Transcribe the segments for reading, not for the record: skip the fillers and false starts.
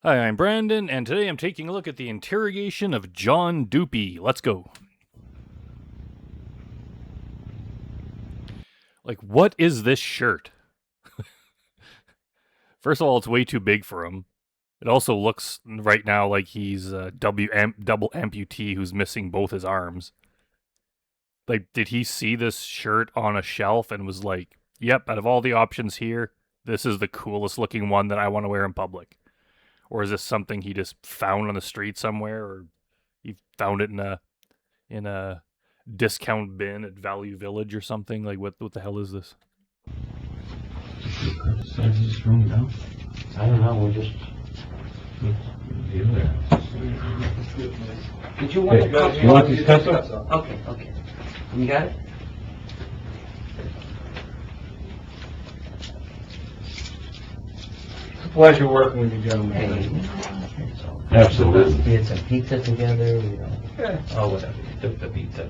Hi, I'm Brandon, and today I'm taking a look at the interrogation of John Dupee. Let's go. Like, what is this shirt? First of all, it's way too big for him. It also looks right now like he's a double amputee who's missing both his arms. Like, did he see this shirt on a shelf and was like, yep, out of all the options here, this is the coolest looking one that I want to wear in public? Or is this something he just found on the street somewhere, or he found it in a discount bin at Value Village or something? Like, what the hell is this? Size of this room now? I don't know, we're just... Did you want Hey, to cut? you want these cuts off? Okay. You got it? It's a pleasure working with you gentlemen. Hey. Absolutely. We had some pizza together, you know. Yeah. Oh, whatever. You took the pizza.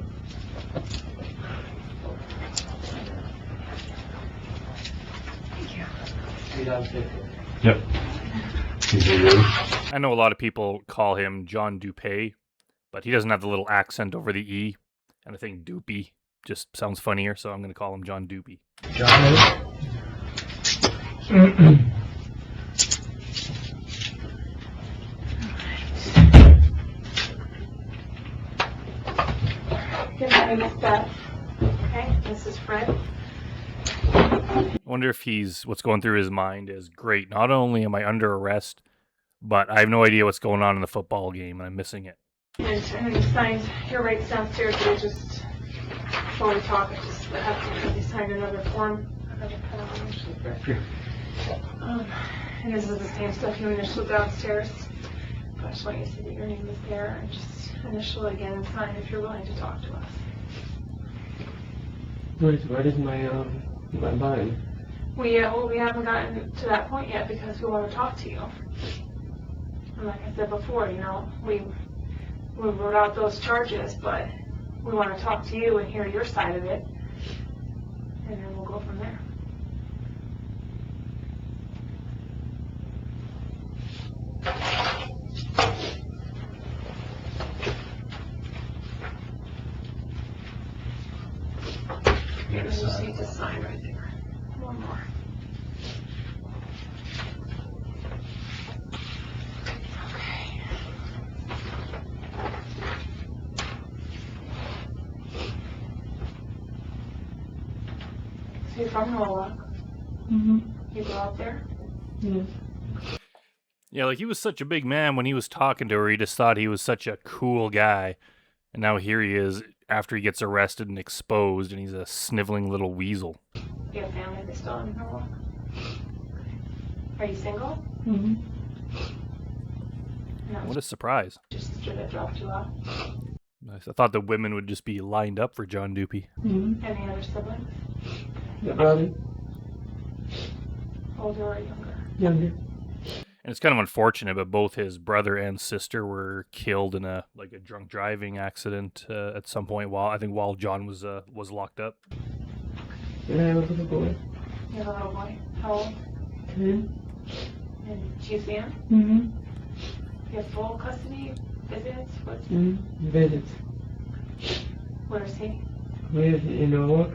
Yep. I know a lot of people call him John Dupee, but he doesn't have the little accent over the E, and I think Dupee just sounds funnier, so I'm going to call him John Dupee. John, My name is Beth. Okay, this is Fred. I wonder if what's going through his mind is, great, not only am I under arrest, but I have no idea what's going on in the football game, and I'm missing it. And you signed your rights downstairs. We just, before we talk, I just have to sign another form. Another pen on actually. And this is the same stuff you initialed downstairs. But I just want you to see that your name is there and just initial again and sign if you're willing to talk to us. What is my body? We haven't gotten to that point yet because we want to talk to you. And like I said before, you know, we wrote out those charges, but we want to talk to you and hear your side of it, and then we'll go from there. You just need to sign right there. One more. Okay. So you're from Norwalk? Mm-hmm. You go out there? Yes. Yeah, like, he was such a big man when he was talking to her, he just thought he was such a cool guy, and now here he is after he gets arrested and exposed, and he's a sniveling little weasel. You have family that's still in Norwalk? Are you single? Mm-hmm. No. What a surprise. Just should have dropped you off. I thought the women would just be lined up for John Dupee. Mm-hmm. Any other siblings? The brother? Older or younger? Younger. And it's kind of unfortunate, but both his brother and sister were killed in a drunk driving accident at some point while John was locked up. And I have a little boy. You have a little boy? How old? 10. And do you see him? Mm-hmm. You have full custody? Visits? What's Mm-hmm. Visits. Where is he? Live in Norwalk.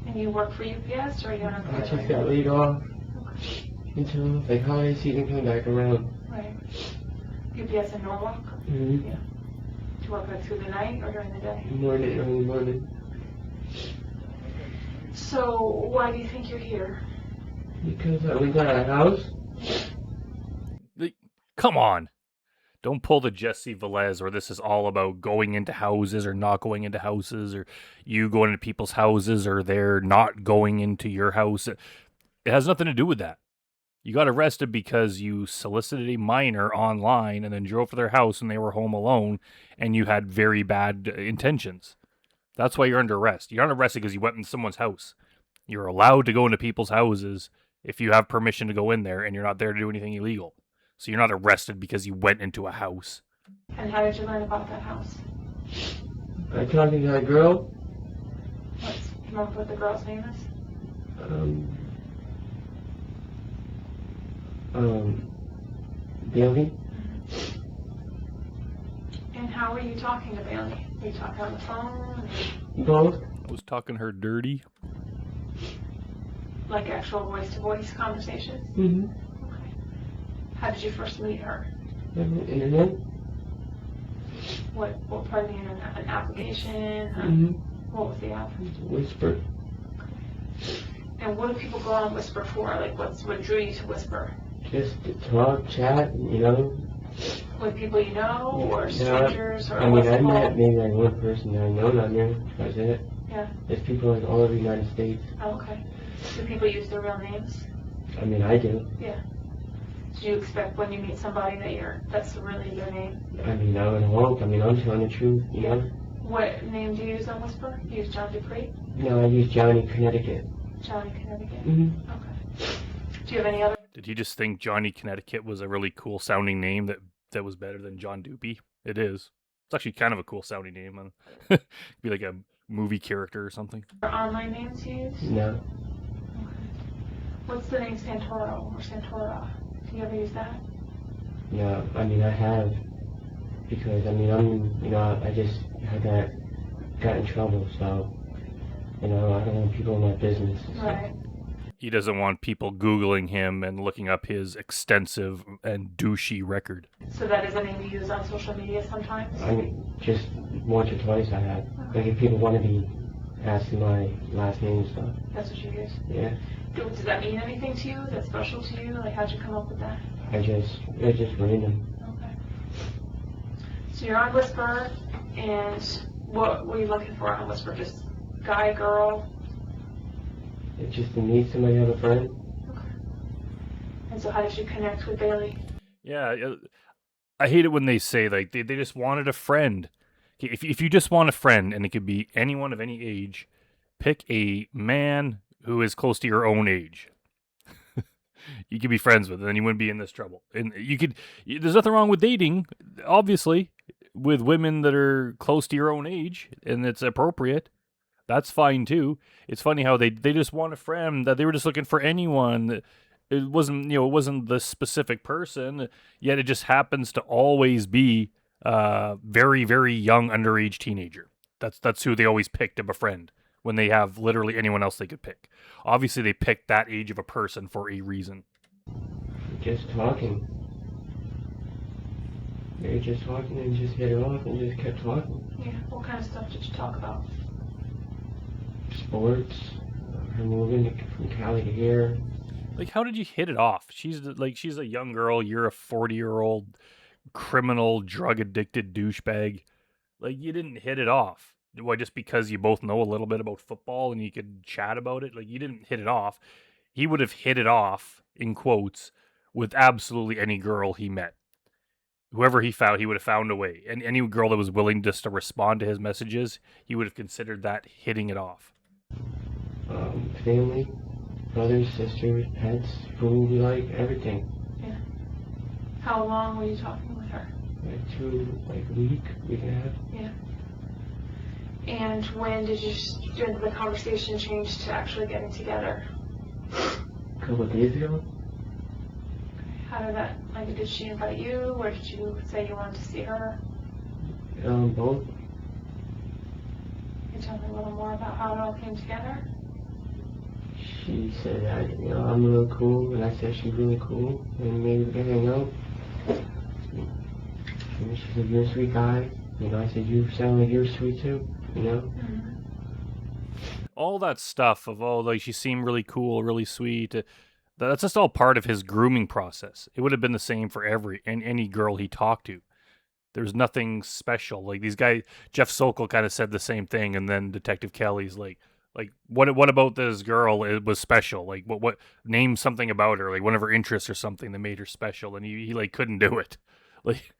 And you work for UPS or are you on I a just got laid off until like holiday season come back around. Right. UPS in Norwalk? Mm-hmm. Yeah. Do you work like through the night or during the day? Morning, early morning. So why do you think you're here? Because we got a house. Come on. Don't pull the Jesse Velez, or this is all about going into houses or not going into houses, or you going into people's houses or they're not going into your house. It has nothing to do with that. You got arrested because you solicited a minor online and then drove to their house and they were home alone and you had very bad intentions. That's why you're under arrest. You're not arrested because you went in someone's house. You're allowed to go into people's houses if you have permission to go in there and you're not there to do anything illegal. So you're not arrested because you went into a house. And how did you learn about that house? I talked to that girl. Do you remember what the girl's name is? Bailey? And how were you talking to Bailey? Were you talking on the phone? Both? I was talking her dirty. Like actual voice-to-voice conversations? Mm-hmm. Okay. How did you first meet her? Internet? What part of the internet? An application? Mm-hmm. What was the app? Whisper. And what do people go on Whisper for? Like, what drew you to Whisper? Just to talk, chat, you know? With people you know, or Yeah, strangers, or I mean, what's I the met goal? maybe like one person that I know on there. That's it. Yeah. There's people like all over the United States. Oh, okay. Do people use their real names? I mean, I do. Yeah. Do you expect when you meet somebody that's really your name? I mean, I would hope. I mean, I'm telling the truth, you know? What name do you use on Whisper? You use John Dupee? No, I use Johnny, Connecticut. Johnny Connecticut? Mm-hmm. Okay. Do you have any other? Did he just think Johnny Connecticut was a really cool sounding name that was better than John Dupee? It is. It's actually kind of a cool sounding name. Be like a movie character or something. Online names you use? No. Okay. What's the name Santoro or Santora? Do you ever use that? No, I mean, I have. Because, I mean, I just got in trouble, so, I don't want people in my business. Right. He doesn't want people Googling him and looking up his extensive and douchey record. So that is a name you use on social media sometimes? I mean, just once or twice I have. Like, if people want to be asking my last name and stuff. That's what you use? Yeah. Does that mean anything to you? That's special to you? Like, how'd you come up with that? It's just random. Okay. So you're on Whisper, and what were you looking for on Whisper? Just guy, girl? It's just to meet somebody, have a friend. Okay. And so how did you connect with Bailey? Yeah, I hate it when they say like they just wanted a friend. If you just want a friend, and it could be anyone of any age, pick a man who is close to your own age. You could be friends with, and then you wouldn't be in this trouble. And there's nothing wrong with dating, obviously, with women that are close to your own age, and it's appropriate. That's fine too. It's funny how they just want a friend, that they were just looking for anyone. It wasn't the specific person, yet it just happens to always be very, very young underage teenager. That's who they always pick to befriend when they have literally anyone else they could pick. Obviously, they picked that age of a person for a reason. Just talking. They were just talking and just hit it off and just kept talking. Yeah. What kind of stuff did you talk about? Sports, her moving from Cali to here. Like, how did you hit it off? She's a young girl. You're a 40-year-old criminal, drug-addicted douchebag. Like, you didn't hit it off. Why, just because you both know a little bit about football and you could chat about it? Like, you didn't hit it off. He would have hit it off, in quotes, with absolutely any girl he met. Whoever he found, he would have found a way. And any girl that was willing just to respond to his messages, he would have considered that hitting it off. Family, brothers, sisters, pets, food, we like everything. Yeah. How long were you talking with her? Like week and a half. Yeah. And when did the conversation change to actually getting together? A couple of days ago. How did that, like, did she invite you, or did you say you wanted to see her? Both. Can you tell me a little more about how it all came together? She said I'm real cool, and I said she's really cool, and maybe we can hang out. And she said, you're a sweet guy. I said, you sound like you're sweet too, Mm-hmm. All that stuff of, like, she seemed really cool, really sweet. That's just all part of his grooming process. It would have been the same for any girl he talked to. There's nothing special. Like, these guys, Jeff Sokol kind of said the same thing, and then Detective Kelly's like, what about this girl? It was special. Like, what? Name something about her, like one of her interests or something that made her special, and he like couldn't do it. Like,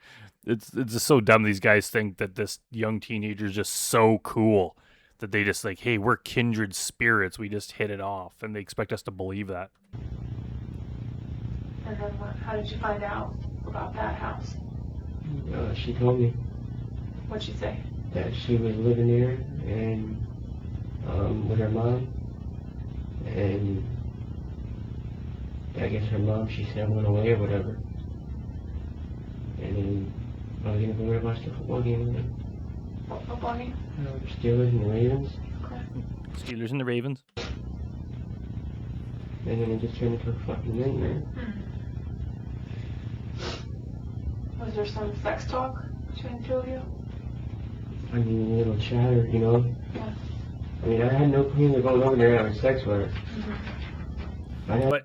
it's just so dumb. These guys think that this young teenager is just so cool that they just like, hey, we're kindred spirits. We just hit it off, and they expect us to believe that. And then how did you find out about that house? She told me What'd she say? that she was living there and with her mom, and I guess her mom, she said I went away or whatever. And then I was gonna go to watch the football game with them. What football game? The Steelers and the Ravens. Steelers and the Ravens. And then it just turned into a fucking nightmare. Was there some sex talk between the two of you? I mean, a little chatter, you know? Yeah. I mean, I had no plans of going over there having sex with her. But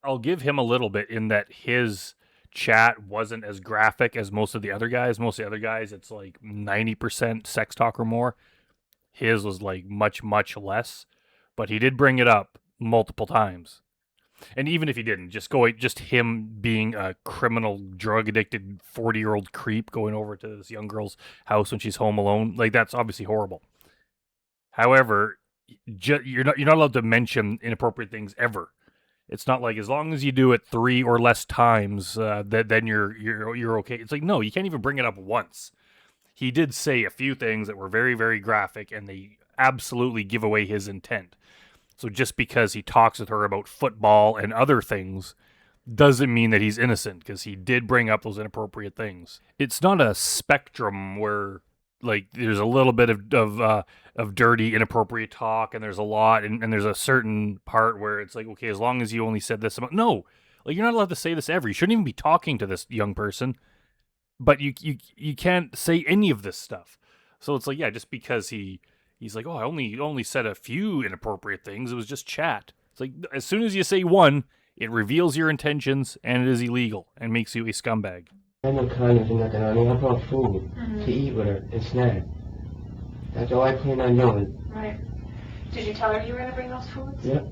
I'll give him a little bit in that his chat wasn't as graphic as most of the other guys. Most of the other guys, it's like 90% sex talk or more. His was like much, much less. But he did bring it up multiple times. And even if he didn't, just him being a criminal, drug-addicted 40-year-old creep going over to this young girl's house when she's home alone, like that's obviously horrible. However, you're not allowed to mention inappropriate things ever. It's not like as long as you do it 3 or less times, then you're okay. It's like no, you can't even bring it up once. He did say a few things that were very, very graphic, and they absolutely give away his intent. So just because he talks with her about football and other things doesn't mean that he's innocent, because he did bring up those inappropriate things. It's not a spectrum where like there's a little bit of dirty, inappropriate talk, and there's a lot, and there's a certain part where it's like, okay, as long as you only said this amount. No, like you're not allowed to say this ever. You shouldn't even be talking to this young person, but you can't say any of this stuff. So it's like, yeah, just because he's like, oh, I only said a few inappropriate things. It was just chat. It's like, as soon as you say one, it reveals your intentions, and it is illegal, and makes you a scumbag. I had no condoms or nothing. I mean, I brought food to eat with her and snack. That's all I planned on doing. Right. Did you tell her you were going to bring those foods? Yep.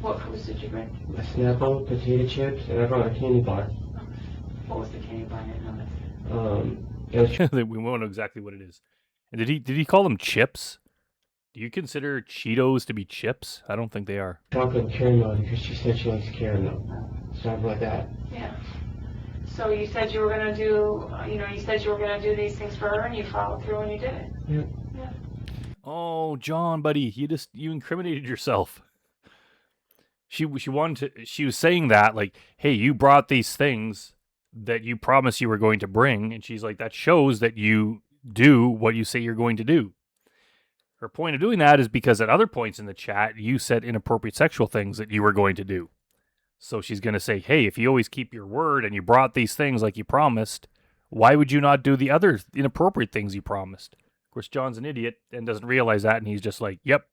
What foods did you bring? A Snapple, potato chips, and I brought a candy bar. What was the candy bar? I didn't notice. It was We won't know exactly what it is. And did he call them chips? Do you consider Cheetos to be chips? I don't think they are. chocolate caramel because she said she likes caramel. Stuff like that. Yeah. So you said you were going to do, you said you were going to do these things for her, and you followed through and you did it. Yep. Yeah. Oh, John, buddy, you incriminated yourself. She was saying that, like, hey, you brought these things that you promised you were going to bring, and she's like, that shows that you do what you say you're going to do. Her point of doing that is because at other points in the chat, you said inappropriate sexual things that you were going to do. So she's going to say, hey, if you always keep your word and you brought these things like you promised, why would you not do the other inappropriate things you promised? Of course, John's an idiot and doesn't realize that, and he's just like, yep,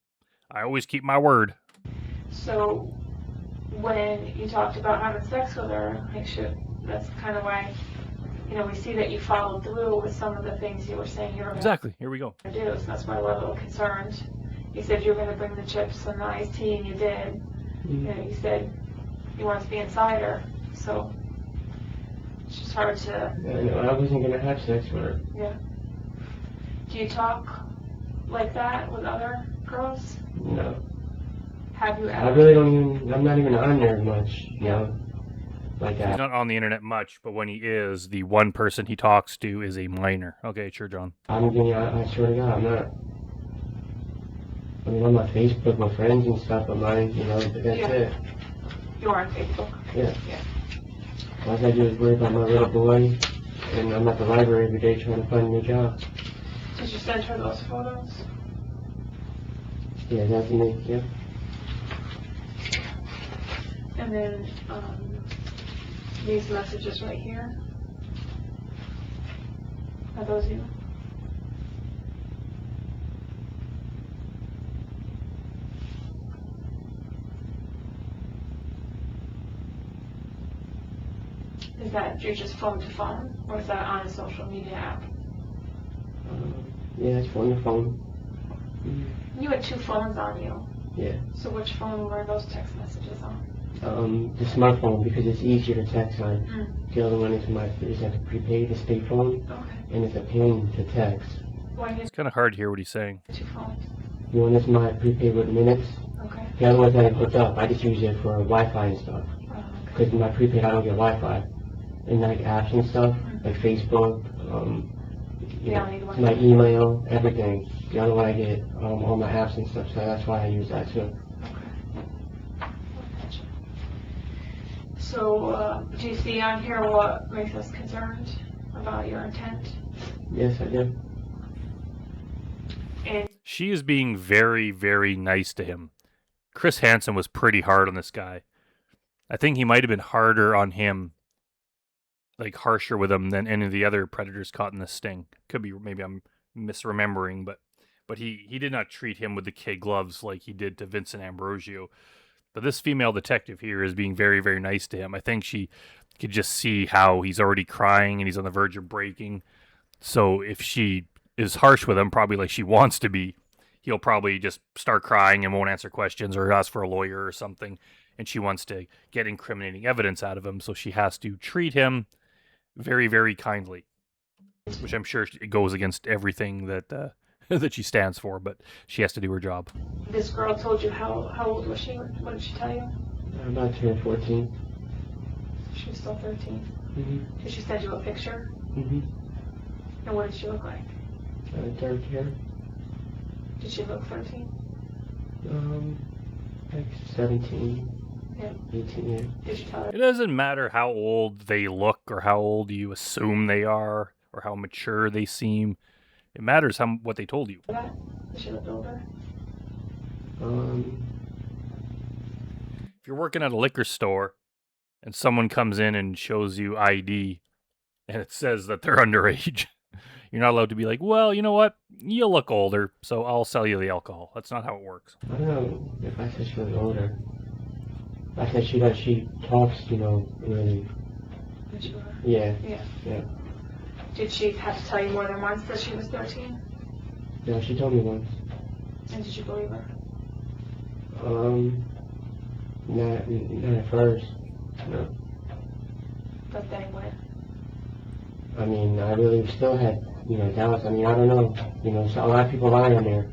I always keep my word. So when you talked about having sex with her, that's kind of why, we see that you followed through with some of the things you were saying you were going Exactly. Here we go. to do. So that's why we're a little concerned. You said you were going to bring the chips and the iced tea, and you did. You said you wanted to be inside her. So it's just hard to. Yeah, no, I wasn't gonna have sex with her. Yeah. Do you talk like that with other girls? No. Have you I ever? really don't even. I'm not even on there much. You know. Like He's that. not on the internet much, but when he is, the one person he talks to is a minor. Okay, sure, John. I swear to God, I'm not. I mean, I'm on Facebook with friends and stuff, but mine, but that's Yeah. it. You are on Facebook. Yeah. Yeah. All I do is worry about my little boy, and I'm at the library every day trying to find a new job. Did you send her those photos? Yeah, that's me, yeah. And then these messages right here. Are those you? Is that you're just phone to phone, or is that on a social media app? Yeah, it's on the phone. You had two phones on you. Yeah. So which phone were those text messages on? The smartphone, because it's easier to text on. Mm. The other one is like a prepaid, a state phone, Okay. and it's a pain to text. Why do you It's kind of hard to hear what he's saying. have two phones? The one is my prepaid with minutes. Okay. The other one's that I hooked up. I just use it for Wi-Fi and stuff. Oh, okay. Because in my prepaid, I don't get Wi-Fi. And like apps and stuff, like Facebook, Yeah, I need Wi-Fi. my email, everything. The other one I get all my apps and stuff, so that's why I use that too. Okay. Gotcha. So, do you see on here what makes us concerned about your intent? Yes, I do. And She is being very, very nice to him. Chris Hansen was pretty hard on this guy. I think he might have been harder on him, like harsher with him than any of the other predators caught in this sting. Could be, maybe I'm misremembering, but he did not treat him with the kid gloves like he did to Vincent Ambrosio. But this female detective here is being very, very nice to him. I think she could just see how he's already crying and he's on the verge of breaking. So if she is harsh with him, probably like she wants to be, he'll probably just start crying and won't answer questions or ask for a lawyer or something. And she wants to get incriminating evidence out of him, so she has to treat him very, very kindly, which I'm sure goes against everything that that she stands for, but she has to do her job. this girl told you how old was she? What did she tell you? I'm about to turn 14. She was still 13. Mm-hmm. Did she send you a picture? Mm-hmm. And what did she look like? Dark hair. Did she look 13? Like 17, Yeah. 18, yeah. Did you tell her? It doesn't matter how old they look or how old you assume they are or how mature they seem. It matters what they told you. That? Did she look older? If you're working at a liquor store and someone comes in and shows you ID and it says that they're underage, you're not allowed to be like, well, you know what? You look older, so I'll sell you the alcohol. That's not how it works. I don't know if I said she was older. I said she talks, really. Did she? Yeah, Yeah. yeah. Did she have to tell you more than once that she was 13? No, she told me once. And did you believe her? Not at first. No. But then when? I mean, I really still had, doubts. I mean, I don't know. So a lot of people lie on there,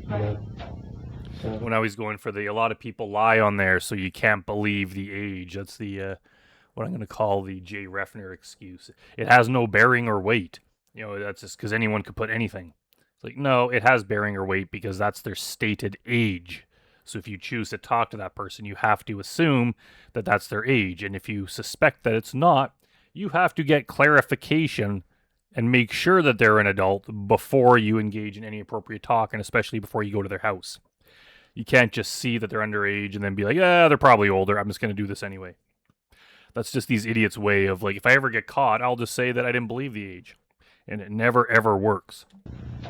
So, When I was going for a lot of people lie on there, so you can't believe the age. That's the, what I'm going to call the Jay Refner excuse. It has no bearing or weight. That's just because anyone could put anything. It's like, no, it has bearing or weight because that's their stated age. So if you choose to talk to that person, you have to assume that that's their age. And if you suspect that it's not, you have to get clarification and make sure that they're an adult before you engage in any appropriate talk, and especially before you go to their house. You can't just see that they're underage and then be like, yeah, they're probably older. I'm just going to do this anyway. That's just these idiots' way of like, if I ever get caught, I'll just say that I didn't believe the age. And it never, ever works.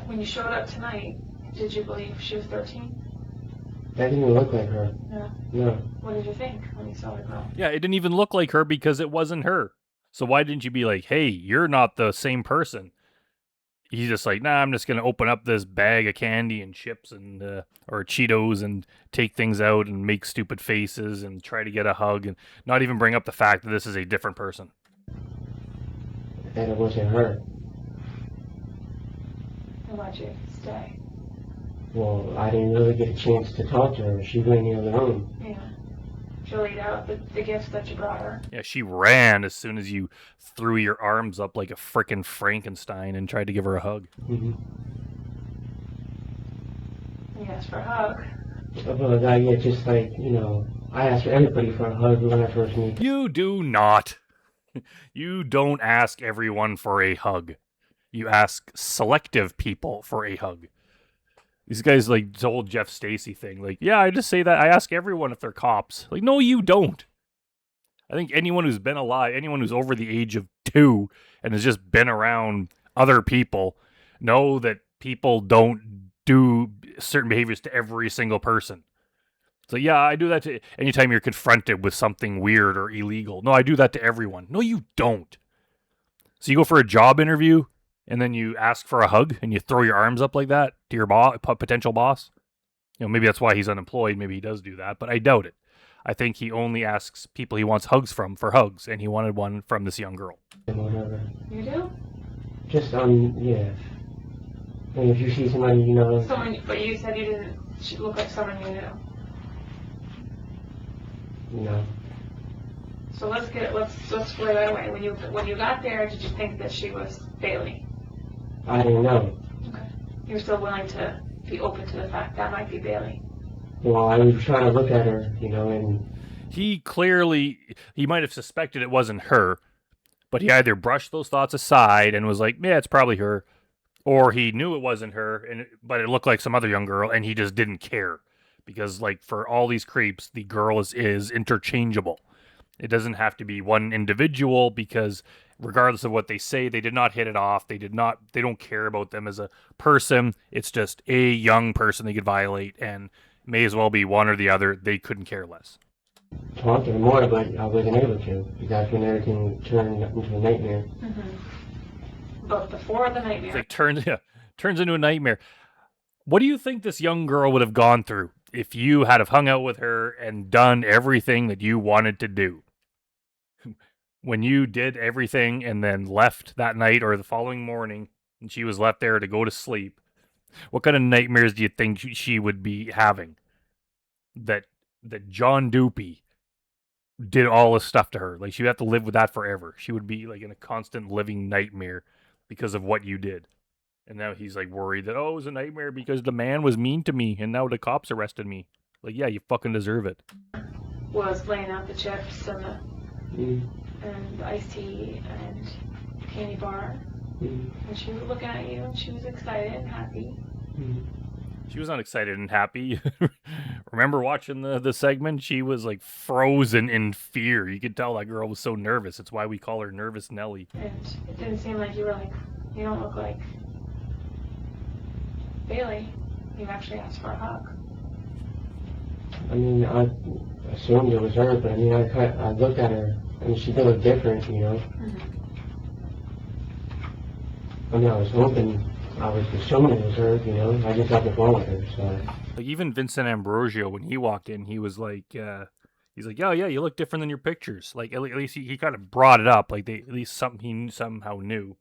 When you showed up tonight, did you believe she was 13? that didn't even look like her. No. No. What did you think when you saw the girl? Yeah, it didn't even look like her because it wasn't her. So why didn't you be like, hey, you're not the same person? He's just like, nah, I'm just going to open up this bag of candy and chips and or Cheetos and take things out and make stupid faces and try to get a hug and not even bring up the fact that this is a different person. That it wasn't her. And why'd you stay? Well, I didn't really get a chance to talk to her. She went in the other room. Yeah. She laid out the gifts that you brought her. Yeah, she ran as soon as you threw your arms up like a frickin' Frankenstein and tried to give her a hug. Mm-hmm. You asked for a hug. But yeah, just like, I asked everybody for a hug when I first met. You do not. You don't ask everyone for a hug. You ask selective people for a hug. These guys like the whole Jeff Stacy thing. Like, yeah, I just say that. I ask everyone if they're cops. Like, no, you don't. I think anyone who's been alive, anyone who's over the age of 2 and has just been around other people, know that people don't do certain behaviors to every single person. So yeah, I do that to anytime you're confronted with something weird or illegal. No, I do that to everyone. No, you don't. So you go for a job interview and then you ask for a hug and you throw your arms up like that to your potential boss. Maybe that's why he's unemployed. Maybe he does do that, but I doubt it. I think he only asks people he wants hugs from for hugs, and he wanted one from this young girl. Whatever. You do? Just, yeah. And if you see somebody, Someone, but you said you didn't. She looked like someone you knew. So let's square that away. When you got there, did you think that she was Bailey? I didn't know. Okay. You're still willing to be open to the fact that might be Bailey. Well, I was trying to look at her, and he might have suspected it wasn't her, but he either brushed those thoughts aside and was like, yeah, it's probably her, or he knew it wasn't her, but it looked like some other young girl, and he just didn't care. Because, like, for all these creeps, the girl is interchangeable. It doesn't have to be one individual, because regardless of what they say, they did not hit it off. They don't care about them as a person. It's just a young person they could violate, and may as well be one or the other. They couldn't care less. Talked to her more, but I wasn't able to, because that's when everything turned into a nightmare. But before the nightmare. It's like turns into a nightmare. What do you think this young girl would have gone through if you had have hung out with her and done everything that you wanted to do? When you did everything and then left that night or the following morning, and she was left there to go to sleep, what kind of nightmares do you think she would be having? That John Dupee did all this stuff to her. Like, she would have to live with that forever. She would be like in a constant living nightmare because of what you did. And now he's like worried that, it was a nightmare because the man was mean to me and now the cops arrested me. Like, yeah, you fucking deserve it. Was laying out the chips and the iced tea and candy bar. And she was looking at you and she was excited and happy. She was not excited and happy. Remember watching the segment? She was like frozen in fear. You could tell that girl was so nervous. It's why we call her Nervous Nelly. And it didn't seem like you were like, you don't look like Bailey. You actually asked for a hug. I mean, I assumed it was her, but I mean, I looked at her, and she did look different, you know? I mean, I was hoping, I was assuming it was her, you know? I just got the phone with her, so... Like, even Vincent Ambrosio, when he walked in, he was like, he's like, yeah, you look different than your pictures. Like, at least he kind of brought it up. Like, at least something he somehow knew.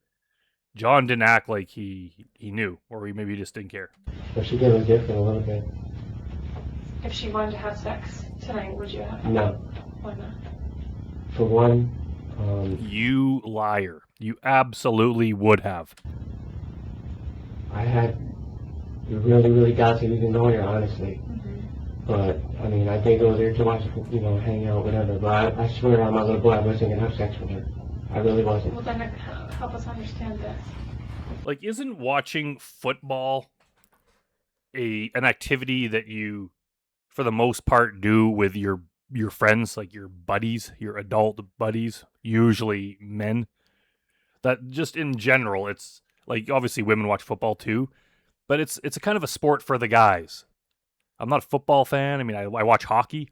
John didn't act like he knew, or he maybe just didn't care. But she did look different a little bit. If she wanted to have sex tonight, would you have? No. Why not? For one, You liar. You absolutely would have. I had really, really got to even know her, honestly. But, I mean, I did go there to watch, you know, hang out, whatever. But I swear on my little boy, I wasn't going to have sex with her. I really wasn't. Well, then help us understand this. Like, isn't watching football an activity that you, for the most part, do with your friends, like your buddies, your adult buddies, usually men? That just in general, it's like, obviously women watch football too, but it's a kind of a sport for the guys. I'm not a football fan. I mean, I watch hockey,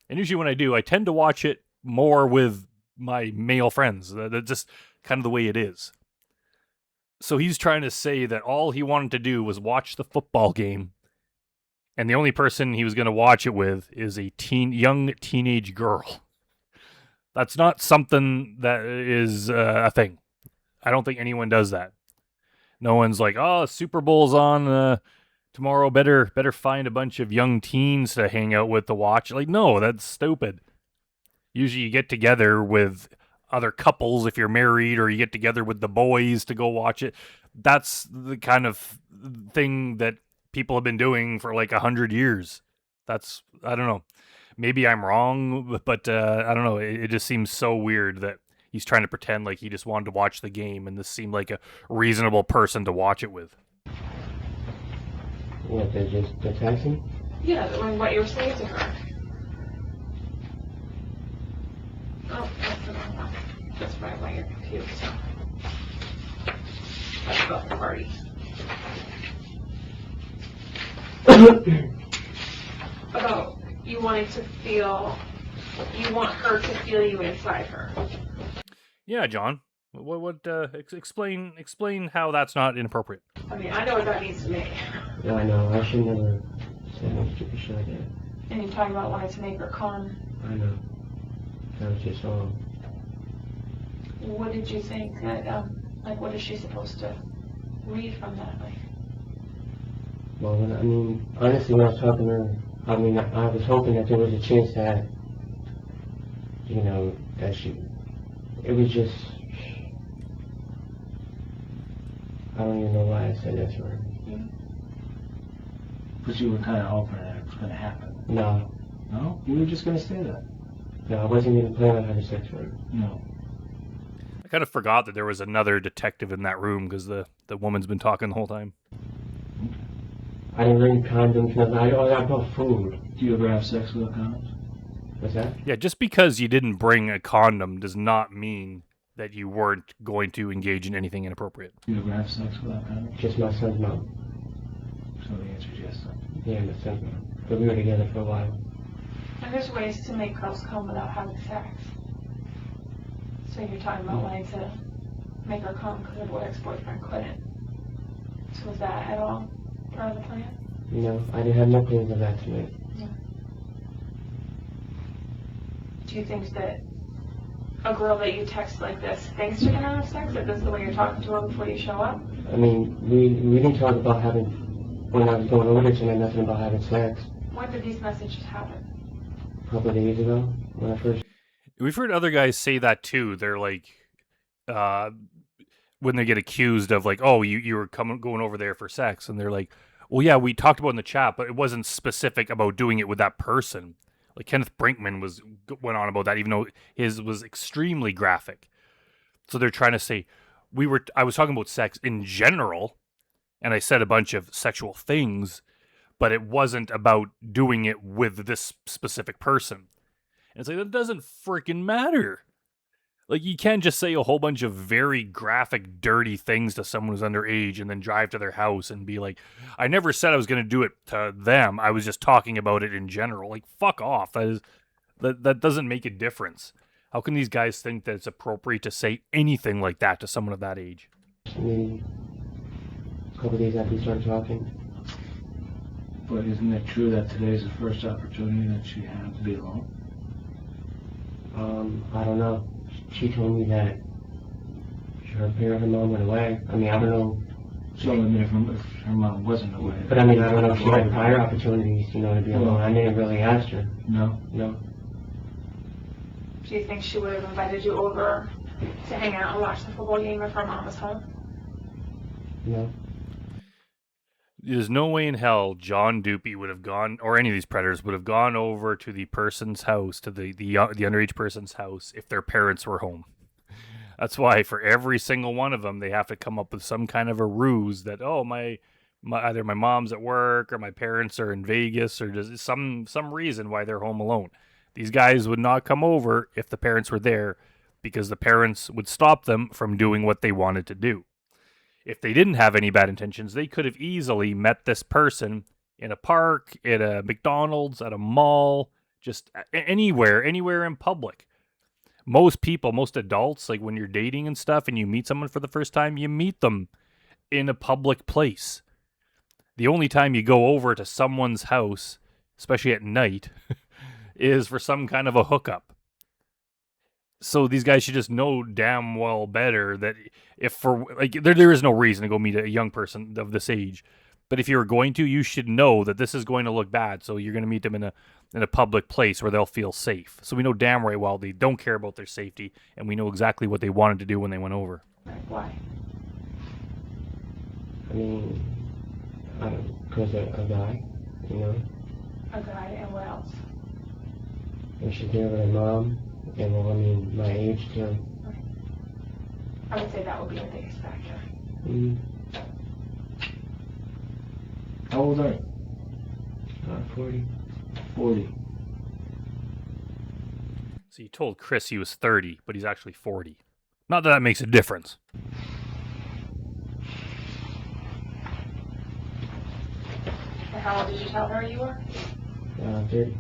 and usually when I do, I tend to watch it more with my male friends. That's just kind of the way it is. So he's trying to say that all he wanted to do was watch the football game, and the only person he was going to watch it with is a young teenage girl. That's not something that is a thing. I don't think anyone does that. No one's like, Super Bowl's on tomorrow. Better find a bunch of young teens to hang out with to watch. Like, no, that's stupid. Usually you get together with other couples if you're married, or you get together with the boys to go watch it. That's the kind of thing that people have been doing for like 100 years. I don't know. Maybe I'm wrong, but I don't know. It just seems so weird that he's trying to pretend like he just wanted to watch the game, and this seemed like a reasonable person to watch it with. What, they're texting? Yeah, what you were saying to her. Oh, that's the wrong one. That's right, why you're confused. That's about the party. About you wanting to feel, you want her to feel you inside her. Yeah, John. Explain how that's not inappropriate. I mean, I know what that means to me. Yeah, I know. I should never say no stupid shit like that. And you're talking about wanting to make her calm. I know. That was just wrong. What did you think that, like, what is she supposed to read from that? Like, Well, I mean, honestly, when I was talking to her, I mean, I was hoping that there was a chance that, you know, that it was just, I don't even know why I said that to her. But you were kind of hoping that it was going to happen. No. No? You were just going to say that. No, I wasn't even planning on having sex with her. No. I kind of forgot that there was another detective in that room because the woman's been talking the whole time. I didn't bring condoms, nothing. I brought food. Do you ever have sex without condoms? What's that? Yeah, just because you didn't bring a condom does not mean that you weren't going to engage in anything inappropriate. Do you ever have sex without condoms? Just my son's mom. So the answer is yes. Then. Yeah, my son's mom. But we were together for a while. And there's ways to make girls come without having sex. So you're talking about wanting to make her come because her ex-boyfriend couldn't. So was that at all part of the plan? No, I didn't have no plans of that tonight. Do you think that a girl that you text like this thinks you're gonna have sex? If this is the way you're talking to her before you show up? I mean, we didn't talk about having, when I was going over there tonight, nothing about having sex. When did these messages happen? A couple of days ago, when I first... We've heard other guys say that too. They're like, when they get accused of like, oh, you were going over there for sex, and they're like, well, yeah, we talked about it in the chat, but it wasn't specific about doing it with that person. Like Kenneth Brinkman went on about that, even though his was extremely graphic. So they're trying to say I was talking about sex in general, and I said a bunch of sexual things, but it wasn't about doing it with this specific person. And it's like, that doesn't freaking matter. Like, you can't just say a whole bunch of very graphic, dirty things to someone who's underage and then drive to their house and be like, I never said I was going to do it to them. I was just talking about it in general. Like, fuck off. That doesn't make a difference. How can these guys think that it's appropriate to say anything like that to someone of that age? I mean, a couple of days after we started talking. But isn't it true that today's the first opportunity that she had to be alone? I don't know. She told me that her mom went away. I mean, I don't know. So I mean, if her mom wasn't away. But I mean, I don't know if she had prior opportunities, to be alone. I didn't really ask her. No. No. Do you think she would have invited you over to hang out and watch the football game if her mom was home? No. There's no way in hell John Dupee would have gone, or any of these predators would have gone over to the person's house, to the underage person's house, if their parents were home. That's why for every single one of them, they have to come up with some kind of a ruse that, oh, either my mom's at work or my parents are in Vegas, or just some reason why they're home alone. These guys would not come over if the parents were there, because the parents would stop them from doing what they wanted to do. If they didn't have any bad intentions, they could have easily met this person in a park, at a McDonald's, at a mall, just anywhere in public. Most people, most adults, like when you're dating and stuff and you meet someone for the first time, you meet them in a public place. The only time you go over to someone's house, especially at night, is for some kind of a hookup. So these guys should just know damn well better that there is no reason to go meet a young person of this age. But if you're going to, you should know that this is going to look bad. So you're going to meet them in a public place where they'll feel safe. So we know damn right well they don't care about their safety, and we know exactly what they wanted to do when they went over. Why? I mean, I don't know, because a guy, A guy, and what else? And she's there with her mom, and well, I mean, my age too. I would say that would be the biggest factor. Mm-hmm. How old are you? 40. 40. So you told Chris he was 30, but he's actually 40. Not that makes a difference. And how old did you tell her you were? 30.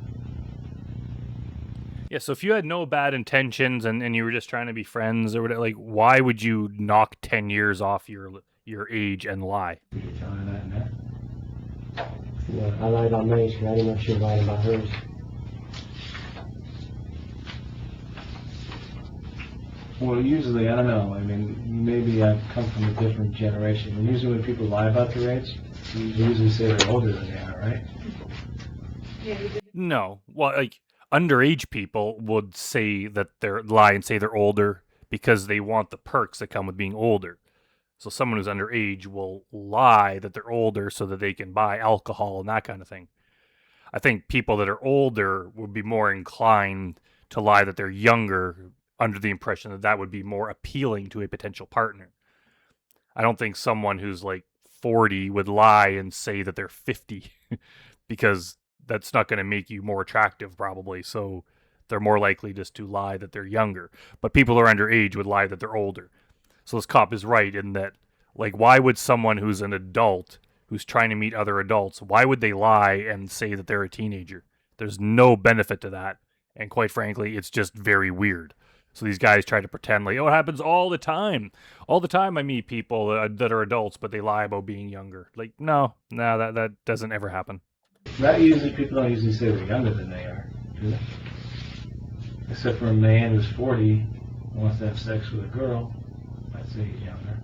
Yeah, so if you had no bad intentions and you were just trying to be friends or whatever, like, why would you knock 10 years off your age and lie? Did you tell her that now? Yeah, I lied about my age because I didn't know if she was lying about hers. Well, usually, I don't know. I mean, maybe I've come from a different generation. And usually when people lie about their age, they usually say they're older than they are, right? Yeah, you did. No. Well, like, underage people would say that lie and say they're older because they want the perks that come with being older. So someone who's underage will lie that they're older so that they can buy alcohol and that kind of thing. I think people that are older would be more inclined to lie that they're younger under the impression that that would be more appealing to a potential partner. I don't think someone who's like 40 would lie and say that they're 50 because that's not going to make you more attractive probably. So they're more likely just to lie that they're younger. But people who are underage would lie that they're older. So this cop is right in that, like, why would someone who's an adult who's trying to meet other adults, why would they lie and say that they're a teenager? There's no benefit to that. And quite frankly, it's just very weird. So these guys try to pretend like, oh, it happens all the time. All the time I meet people that are adults, but they lie about being younger. Like, no, that doesn't ever happen. That usually, people don't usually say they're younger than they are, do they? Except for a man who's 40 and wants to have sex with a girl, I'd say he's younger.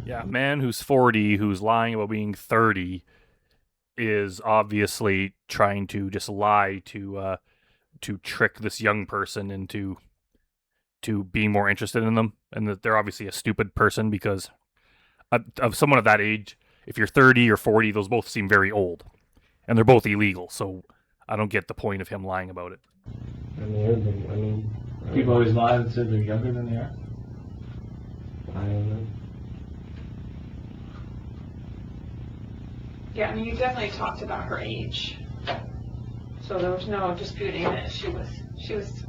Yeah, a man who's 40 who's lying about being 30 is obviously trying to just lie to trick this young person into being more interested in them, and that they're obviously a stupid person because of someone of that age. If you're 30 or 40, those both seem very old, and they're both illegal. So I don't get the point of him lying about it. I mean, everybody, I mean, People always lie and say they're younger than they are. I don't know. Yeah, I mean, you definitely talked about her age. So there was no disputing that she was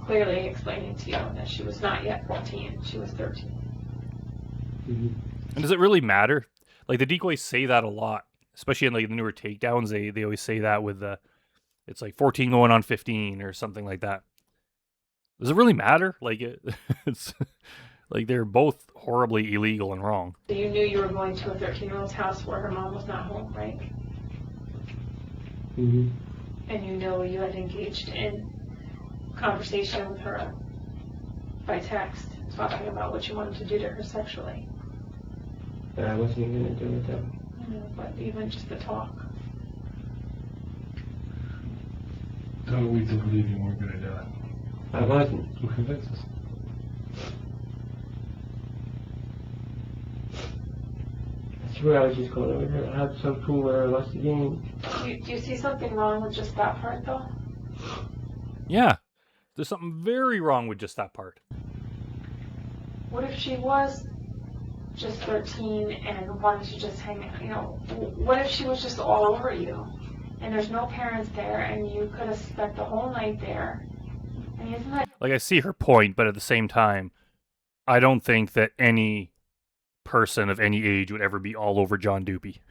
clearly explaining to you that she was not yet 14, she was 13. Mm-hmm. And does it really matter? Like, the decoys say that a lot, especially in like the newer takedowns. They always say that with it's like 14 going on 15 or something like that. Does it really matter? Like, it's like they're both horribly illegal and wrong. So you knew you were going to a 13-year-old's house where her mom was not home, right? Mm-hmm. And you know you had engaged in conversation with her by text, talking about what you wanted to do to her sexually. But I wasn't even gonna do it though. But even just the talk. So we to believe you weren't going to do it. I wasn't. Who convinced us? I swear I was just going over there to have some food when I lost the game. Do you see something wrong with just that part, though? Yeah, there's something very wrong with just that part. What if she was just 13 and wanted to just hang out? You know, what if she was just all over you and there's no parents there and you could have spent the whole night there? I mean, isn't that... Like, I see her point, but at the same time, I don't think that any person of any age would ever be all over John Dupee.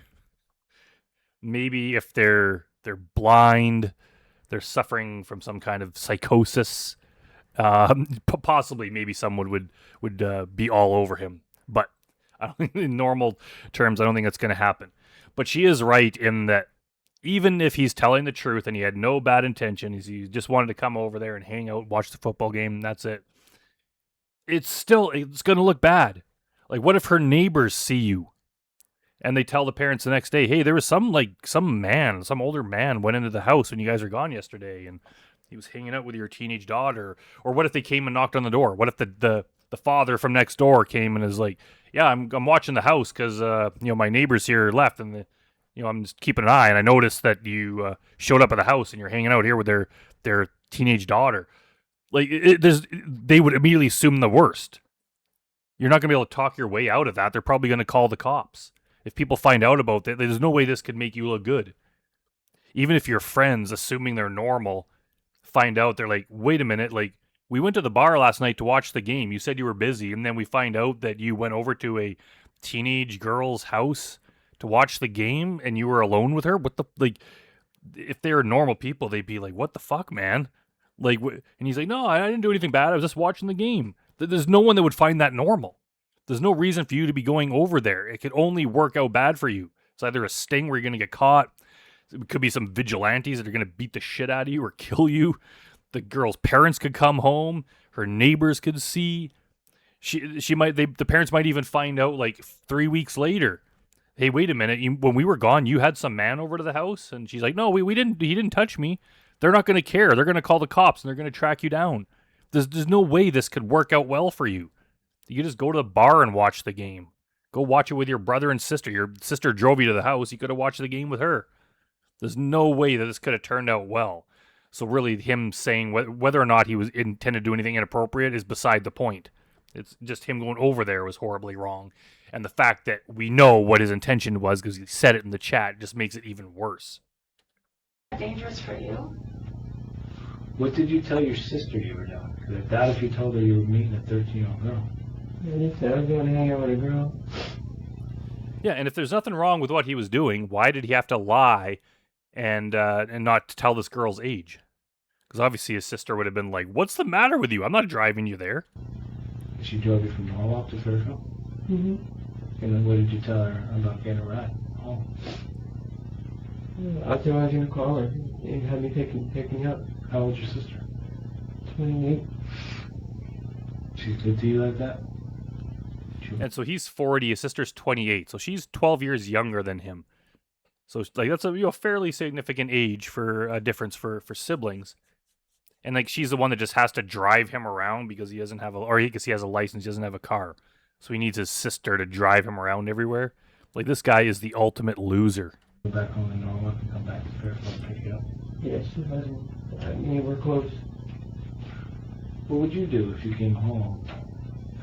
Maybe if they're blind, they're suffering from some kind of psychosis. Possibly, maybe someone would be all over him. But I don't think in normal terms, I don't think that's going to happen. But she is right in that even if he's telling the truth and he had no bad intentions, he just wanted to come over there and hang out, watch the football game, and that's it. It's going to look bad. Like, what if her neighbors see you and they tell the parents the next day, hey, there was some older man went into the house when you guys were gone yesterday and he was hanging out with your teenage daughter? Or what if they came and knocked on the door? What if the father from next door came and is like, yeah, I'm watching the house because my neighbors here left and I'm just keeping an eye and I noticed that you showed up at the house and you're hanging out here with their teenage daughter. Like, they would immediately assume the worst. You're not going to be able to talk your way out of that. They're probably going to call the cops. If people find out about that, there's no way this could make you look good. Even if your friends, assuming they're normal, find out, they're like, wait a minute, like, we went to the bar last night to watch the game. You said you were busy, and then we find out that you went over to a teenage girl's house to watch the game, and you were alone with her? What the, like, if they were normal people, they'd be like, what the fuck, man? Like, and he's like, no, I didn't do anything bad. I was just watching the game. There's no one that would find that normal. There's no reason for you to be going over there. It could only work out bad for you. It's either a sting where you're going to get caught. It could be some vigilantes that are going to beat the shit out of you or kill you. The girl's parents could come home. Her neighbors could see. The parents might even find out like 3 weeks later. Hey, wait a minute. When we were gone, you had some man over to the house? And she's like, no, we didn't. He didn't touch me. They're not going to care. They're going to call the cops and they're going to track you down. There's no way this could work out well for you. You just go to the bar and watch the game. Go watch it with your brother and sister. Your sister drove you to the house. You could have watched the game with her. There's no way that this could have turned out well. So really, him saying whether or not he was intended to do anything inappropriate is beside the point. It's just him going over there was horribly wrong, and the fact that we know what his intention was because he said it in the chat just makes it even worse. Dangerous for you? What did you tell your sister you were doing? Because I doubt if you told her you were meeting a 13-year-old girl. I just said I was going to hang out with a girl. Yeah, and if there's nothing wrong with what he was doing, why did he have to lie and not tell this girl's age? Because obviously his sister would have been like, "What's the matter with you? I'm not driving you there." She drove you from Norwalk to Fairfield? Mm-hmm. And then what did you tell her about getting a ride home? I thought I was going to call her and have me pick me up. How old's your sister? 28. She's good to you like that? And so he's 40, his sister's 28, so she's 12 years younger than him. So like that's a fairly significant age for a difference for siblings. And like she's the one that just has to drive him around because he doesn't have because he has a license, he doesn't have a car. So he needs his sister to drive him around everywhere. Like this guy is the ultimate loser. Go back home to Norwalk and come back to Fairfield and pick you up. Yes, she wasn't. I mean, we're close. What would you do if you came home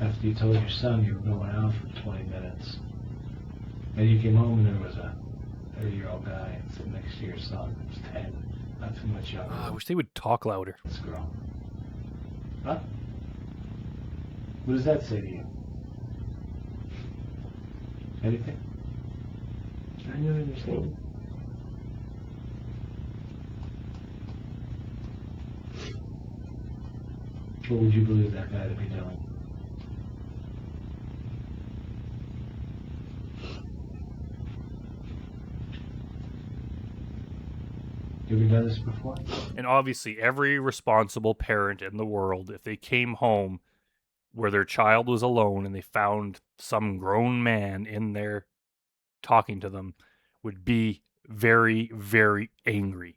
after you told your son you were going out for 20 minutes? And you came home and there was a 30-year-old guy sitting next to your son who was 10, not too much younger. I wish they would talk louder. This girl. Huh? What does that say to you? Anything? I don't understand. What would you believe that guy to be doing? You ever done this before? And obviously every responsible parent in the world, if they came home where their child was alone and they found some grown man in there talking to them, would be very, very angry.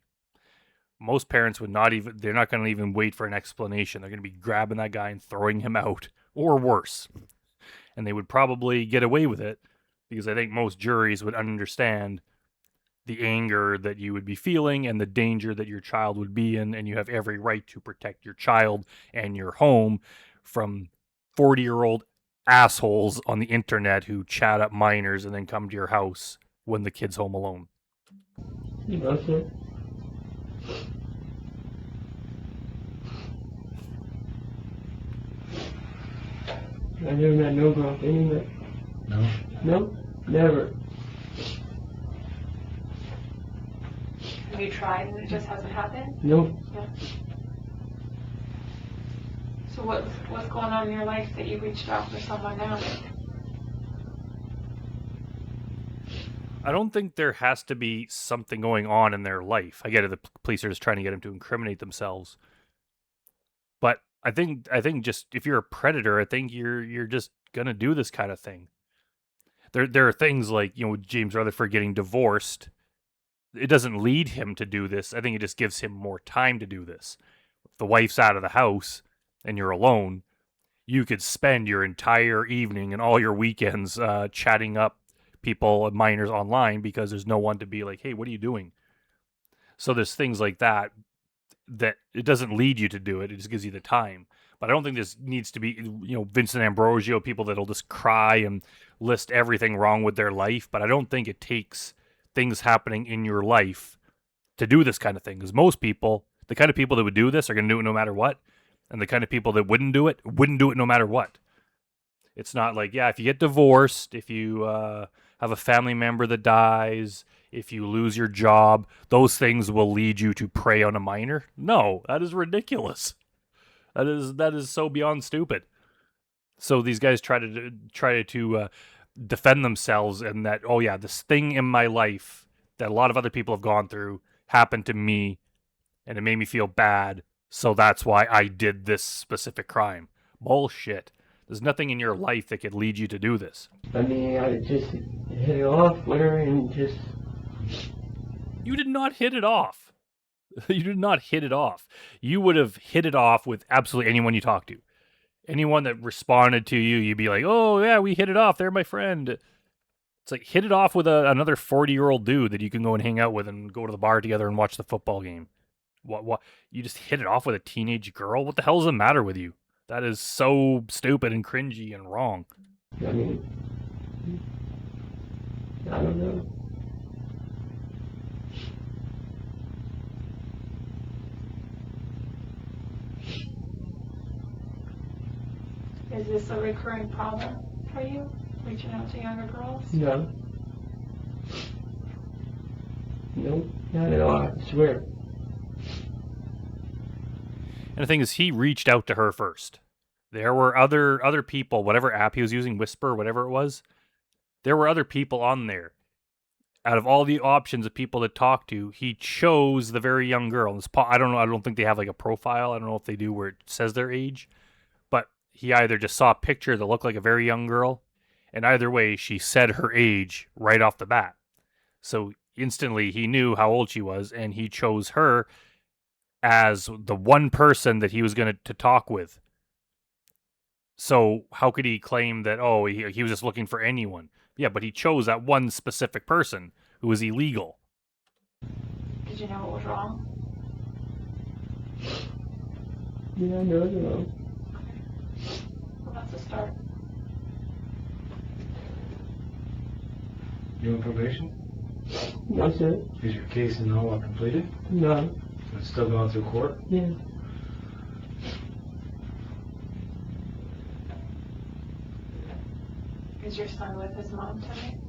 Most parents would they're not going to even wait for an explanation. They're going to be grabbing that guy and throwing him out, or worse. And they would probably get away with it because I think most juries would understand the anger that you would be feeling and the danger that your child would be in, and you have every right to protect your child and your home from 40-year-old assholes on the internet who chat up minors and then come to your house when the kid's home alone. You know, sir. I never met no girl anywhere. No? No, never. Have you tried and it just hasn't happened? Nope. So what's going on in your life that you reached out for someone now? I don't think there has to be something going on in their life. I get it, the police are just trying to get them to incriminate themselves. But I think just if you're a predator, I think you're just gonna do this kind of thing. There are things like, James Rutherford getting divorced. It doesn't lead him to do this. I think it just gives him more time to do this. If the wife's out of the house and you're alone, you could spend your entire evening and all your weekends chatting up people, minors online, because there's no one to be like, hey, what are you doing? So there's things like that it doesn't lead you to do it. It just gives you the time. But I don't think this needs to be, Vincent Ambrosio, people that'll just cry and list everything wrong with their life. But I don't think it takes things happening in your life to do this kind of thing. Because most people, the kind of people that would do this are going to do it no matter what. And the kind of people that wouldn't do it no matter what. It's not like, if you get divorced, if you have a family member that dies, if you lose your job, those things will lead you to prey on a minor. No, that is ridiculous. That is so beyond stupid. So these guys try to defend themselves, and that, this thing in my life that a lot of other people have gone through happened to me, and it made me feel bad, so that's why I did this specific crime. Bullshit. There's nothing in your life that could lead you to do this. I mean, I just hit it off with her and just... You did not hit it off. You did not hit it off. You would have hit it off with absolutely anyone you talked to. Anyone that responded to you, you'd be like, oh, yeah, we hit it off. They're my friend. It's like, hit it off with another 40-year-old dude that you can go and hang out with and go to the bar together and watch the football game. What? You just hit it off with a teenage girl? What the hell is the matter with you? That is so stupid and cringy and wrong. I mean, I don't know. Is this a recurring problem for you, reaching out to younger girls? No. Nope, not at all, I swear. And the thing is, he reached out to her first. There were other people, whatever app he was using, Whisper, whatever it was. There were other people on there. Out of all the options of people to talk to, he chose the very young girl. I don't know. I don't think they have like a profile. I don't know if they do where it says their age. But he either just saw a picture that looked like a very young girl, and either way, she said her age right off the bat. So instantly, he knew how old she was, and he chose her as the one person that he was going to talk with. So how could he claim that, oh, he was just looking for anyone? Yeah, but he chose that one specific person who was illegal. Did you know what was wrong? Yeah, I know, you know. Well, that's a start. You on probation? No, sir. Is your case in all completed? No. It's still going through court? Yeah. Is your son with his mom tonight?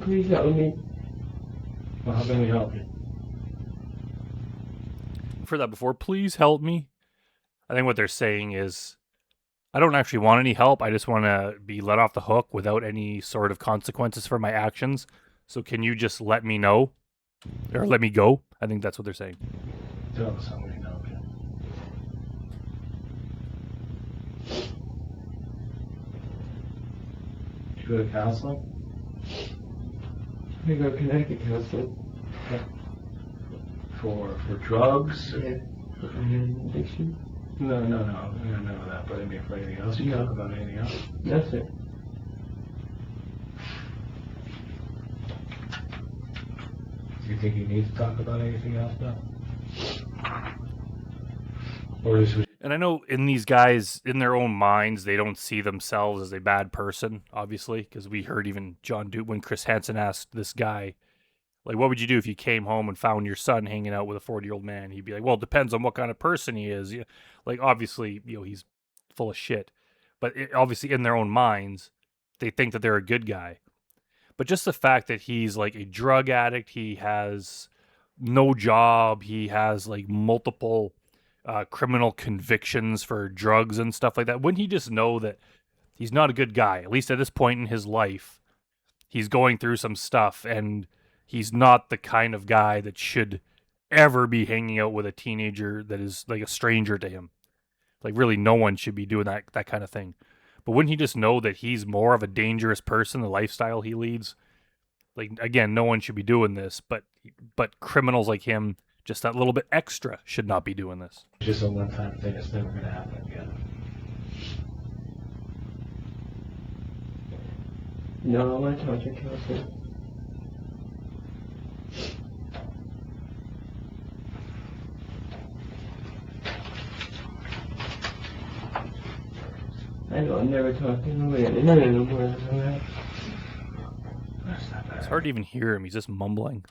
Please help me. Well, how can we help you? I've heard that before. Please help me. I think what they're saying is, I don't actually want any help. I just want to be let off the hook without any sort of consequences for my actions. So can you just let me know? Or let me go? I think that's what they're saying. Tell us how we can help you. Did you go to counseling? I go to Connecticut counseling. For drugs? Yeah. Addiction? No. I don't know that, but I mean for anything else. You talk about anything else? No, sir. Do you think you need to talk about anything else, Bill? Or is it And I know in these guys, in their own minds, they don't see themselves as a bad person, obviously, because we heard even John Dupee, when Chris Hansen asked this guy, like, what would you do if you came home and found your son hanging out with a 40-year-old man? He'd be like, well, it depends on what kind of person he is. Yeah. Like, obviously, he's full of shit. But obviously, in their own minds, they think that they're a good guy. But just the fact that he's like a drug addict, he has no job, he has like multiple criminal convictions for drugs and stuff like that. Wouldn't he just know that he's not a good guy? At least at this point in his life, he's going through some stuff, and he's not the kind of guy that should ever be hanging out with a teenager that is like a stranger to him. Like, really, no one should be doing that kind of thing. But wouldn't he just know that he's more of a dangerous person, the lifestyle he leads? Like, again, no one should be doing this, but criminals like him, just that little bit extra, should not be doing this. just a one-time thing that's never going to happen again? No, I want to talk to your counselor. I know, I'm never talking to him. No more than that. That's not bad. It's hard to even hear him. He's just mumbling.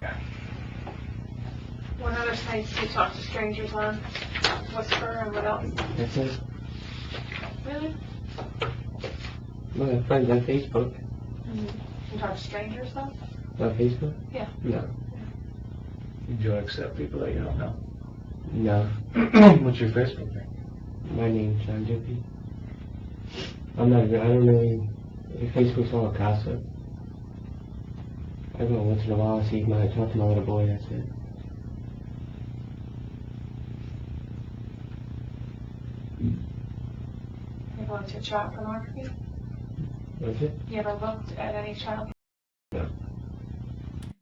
What other sites do you talk to strangers on? Whisper and what else? That's it. Really? I have friends on Facebook. You talk to strangers though? On Facebook? Yeah. No. Do you accept people that you don't know? No. What's your Facebook name? My name's John Dupee. I don't really, Facebook's all gossip. I go once in a while to talk to my little boy, that's it. You looked at child pornography? That's it? You ever looked at any child? No.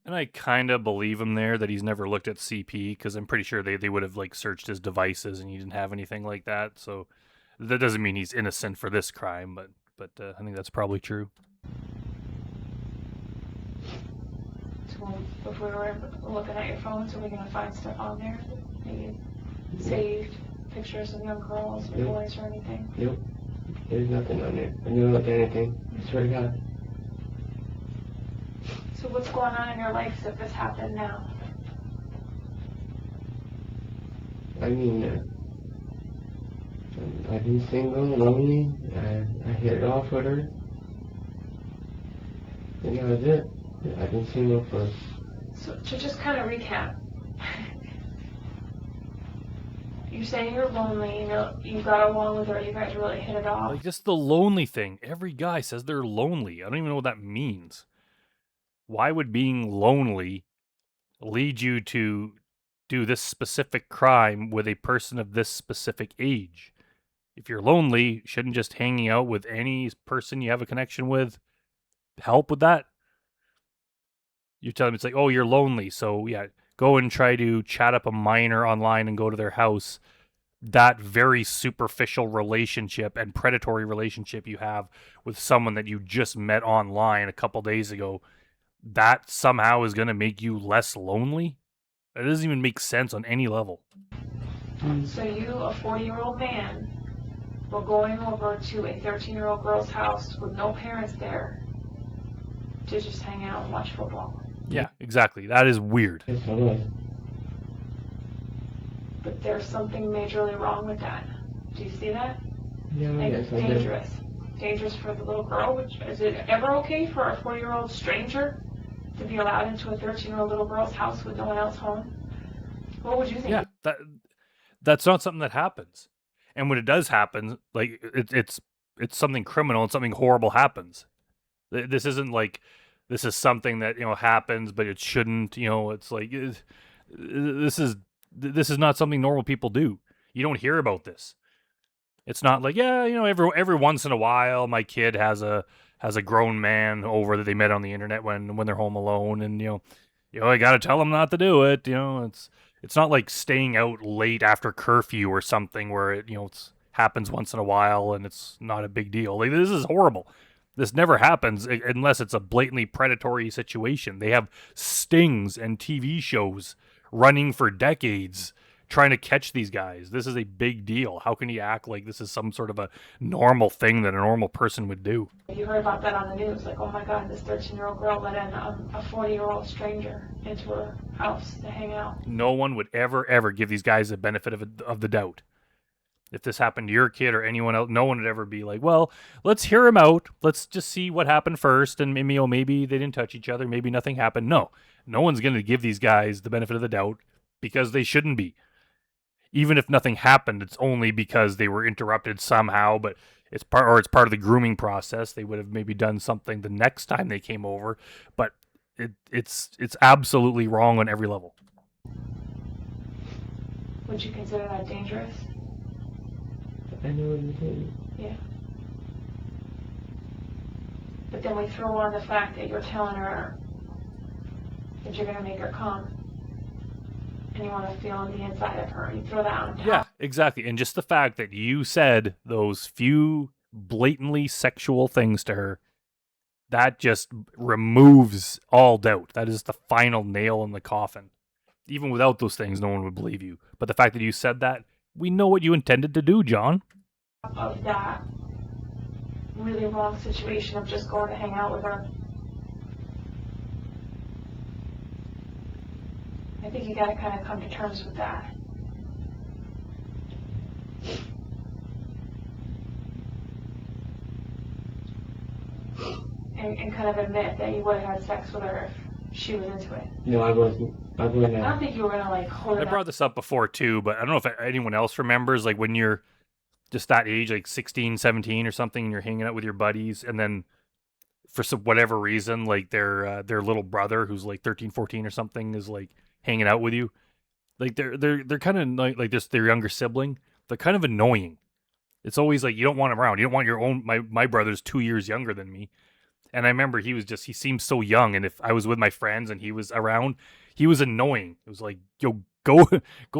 And I kind of believe him there that he's never looked at CP, because I'm pretty sure they would have like searched his devices and he didn't have anything like that. So that doesn't mean he's innocent for this crime, but I think that's probably true. So if we were looking at your phones, are we gonna find stuff on there? Maybe saved pictures of young girls or Yep. boys or anything? Nope. There's nothing on there. I never looked at anything. I swear to God. So what's going on in your life if this happened now? I mean, I've been single, lonely. I hit it off with her. And that was it. I've been single for. So to just kind of recap, you're saying you're lonely, you got along with her, you guys really hit it off. Like, just the lonely thing. Every guy says they're lonely. I don't even know what that means. Why would being lonely lead you to do this specific crime with a person of this specific age? If you're lonely, shouldn't just hanging out with any person you have a connection with help with that? You tell them it's like, oh, you're lonely, so yeah, go and try to chat up a minor online and go to their house. That very superficial relationship and predatory relationship you have with someone that you just met online a couple days ago, that somehow is going to make you less lonely? That doesn't even make sense on any level. So you, a 40-year-old man, were going over to a 13-year-old girl's house with no parents there to just hang out and watch football. Yeah, exactly. That is weird. Yes, I was. But there's something majorly wrong with that. Do you see that? Yeah, Like, yes, I did. dangerous. Dangerous for the little girl. Is it ever okay for a 40-year-old stranger to be allowed into a 13-year-old little girl's house with no one else home? What would you think? Yeah, that's not something that happens. And when it does happen, like it's something criminal and something horrible happens. This isn't like this is something that happens, but it shouldn't. It's like this is not something normal people do. You don't hear about this. It's not like every once in a while my kid has a grown man over that they met on the internet when they're home alone, and I got to tell them not to do it. It's not like staying out late after curfew or something where it happens once in a while and it's not a big deal. Like, this is horrible. This never happens unless it's a blatantly predatory situation. They have stings and TV shows running for decades trying to catch these guys. This is a big deal. How can you act like this is some sort of a normal thing that a normal person would do? You heard about that on the news, like, oh my God, this 13-year-old girl let in a 40-year-old stranger into her house to hang out. No one would ever give these guys the benefit of the doubt. If this happened to your kid or anyone else, no one would ever be like, well, let's hear him out. Let's just see what happened first. And maybe they didn't touch each other. Maybe nothing happened. No one's going to give these guys the benefit of the doubt because they shouldn't be. Even if nothing happened, it's only because they were interrupted somehow, but it's part of the grooming process. They would have maybe done something the next time they came over, but it's absolutely wrong on every level. Would you consider that dangerous? I know what you're saying. Yeah. But then we throw on the fact that you're telling her that you're going to make her come. And you want to feel on the inside of her. You throw that on top. Yeah, exactly. And just the fact that you said those few blatantly sexual things to her, that just removes all doubt. That is the final nail in the coffin. Even without those things, no one would believe you. But the fact that you said that, we know what you intended to do, John. Of that really wrong situation of just going to hang out with her. I think you got to kind of come to terms with that. And kind of admit that you would have had sex with her if she was into it. No, I wasn't. I wouldn't I don't have. think you were going to like hold I it brought up. this up before too, but I don't know if anyone else remembers, like when you're just that age, like 16, 17 or something, and you're hanging out with your buddies, and then for whatever reason, like their little brother who's like 13, 14 or something is like hanging out with you. Like they're kind of like this their younger sibling. They're kind of annoying. It's always like you don't want them around. You don't want your own. My brother's 2 years younger than me, and I remember he seemed so young. And if I was with my friends and he was around, he was annoying. It was like, yo, go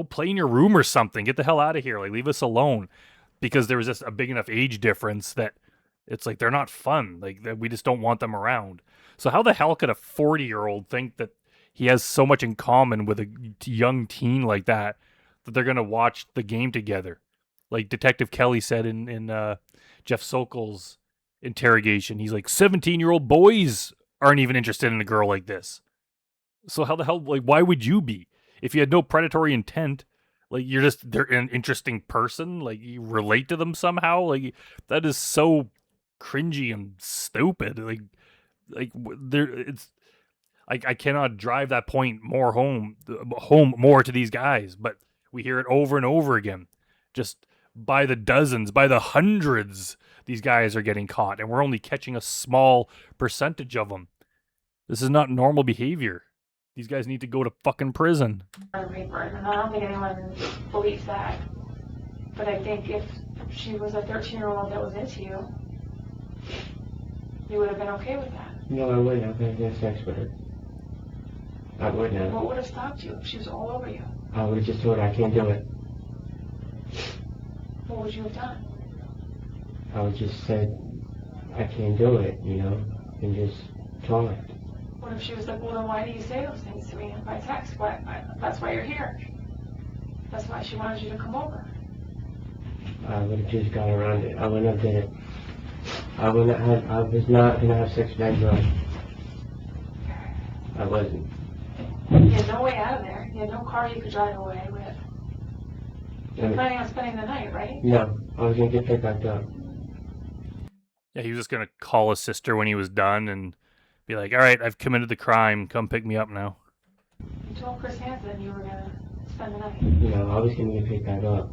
play in your room or something. Get the hell out of here. Like, leave us alone. Because there was just a big enough age difference that it's like they're not fun. Like, we just don't want them around. So how the hell could a 40-year-old think that he has so much in common with a young teen like that they're gonna watch the game together. Like Detective Kelly said in Jeff Sokol's interrogation, he's like 17-year-old boys aren't even interested in a girl like this. So how the hell, like, why would you be? If you had no predatory intent, like, they're an interesting person, like, you relate to them somehow, like, that is so cringy and stupid. I cannot drive that point home more to these guys, but we hear it over and over again. Just by the dozens, by the hundreds, these guys are getting caught, and we're only catching a small percentage of them. This is not normal behavior. These guys need to go to fucking prison. And I don't think anyone believes that. But I think if she was a 13-year-old that was into you, you would have been okay with that. No, I wouldn't have had sex with her. I wouldn't have. What would have stopped you if she was all over you? I would have just told her I can't do it. What would you have done? I would just said I can't do it, and just talk. What if she was like, well, then why do you say those things to me by text? That's why you're here. That's why she wanted you to come over. I would have just got around it. I wouldn't have did it. I was not going to have sex with that girl. I wasn't. You had no way out of there. You had no car you could drive away with. You're planning on spending the night, right? No, I was going to get picked back up. Yeah, he was just going to call his sister when he was done and be like, all right, I've committed the crime. Come pick me up now. You told Chris Hansen you were going to spend the night. No, I was going to get picked back up.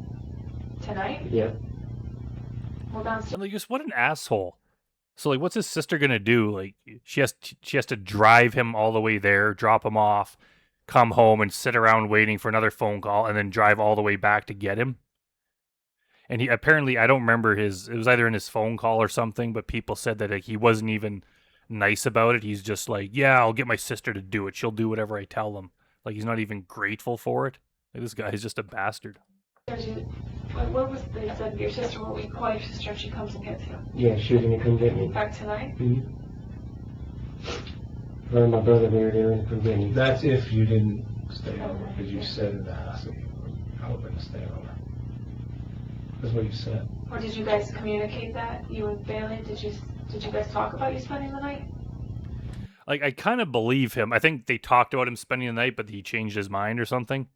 Tonight? Yeah. Well, downstairs. And like, just what an asshole. So like, what's his sister gonna do? Like, she has to drive him all the way there, drop him off, come home, and sit around waiting for another phone call, and then drive all the way back to get him. And he apparently, I don't remember it was either in his phone call or something, but people said that like, he wasn't even nice about it. He's just like, yeah, I'll get my sister to do it. She'll do whatever I tell them. Like, he's not even grateful for it. Like, this guy is just a bastard. What was they said your sister will call your sister if she comes and gets you? Yeah, she was going to come get me. Back tonight? Mm-hmm. Her and my brother, they were going to come get me. That's if you didn't stay over, because you said in the house that you were hoping to stay over. That's what you said. Or did you guys communicate that? You and Bailey? Did you guys talk about you spending the night? Like, I kind of believe him. I think they talked about him spending the night, but he changed his mind or something.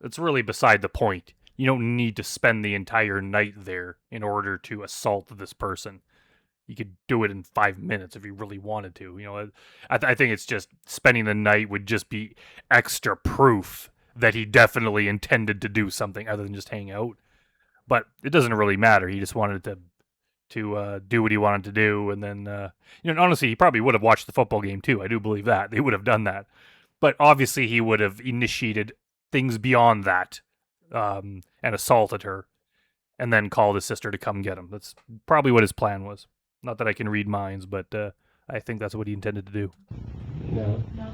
It's really beside the point. You don't need to spend the entire night there in order to assault this person. You could do it in 5 minutes if you really wanted to. I think it's just spending the night would just be extra proof that he definitely intended to do something other than just hang out. But it doesn't really matter. He just wanted to do what he wanted to do, and then honestly, he probably would have watched the football game too. I do believe that they would have done that, but obviously he would have initiated things beyond that. And assaulted her, and then called his sister to come get him. That's probably what his plan was. Not that I can read minds, but I think that's what he intended to do. No. No.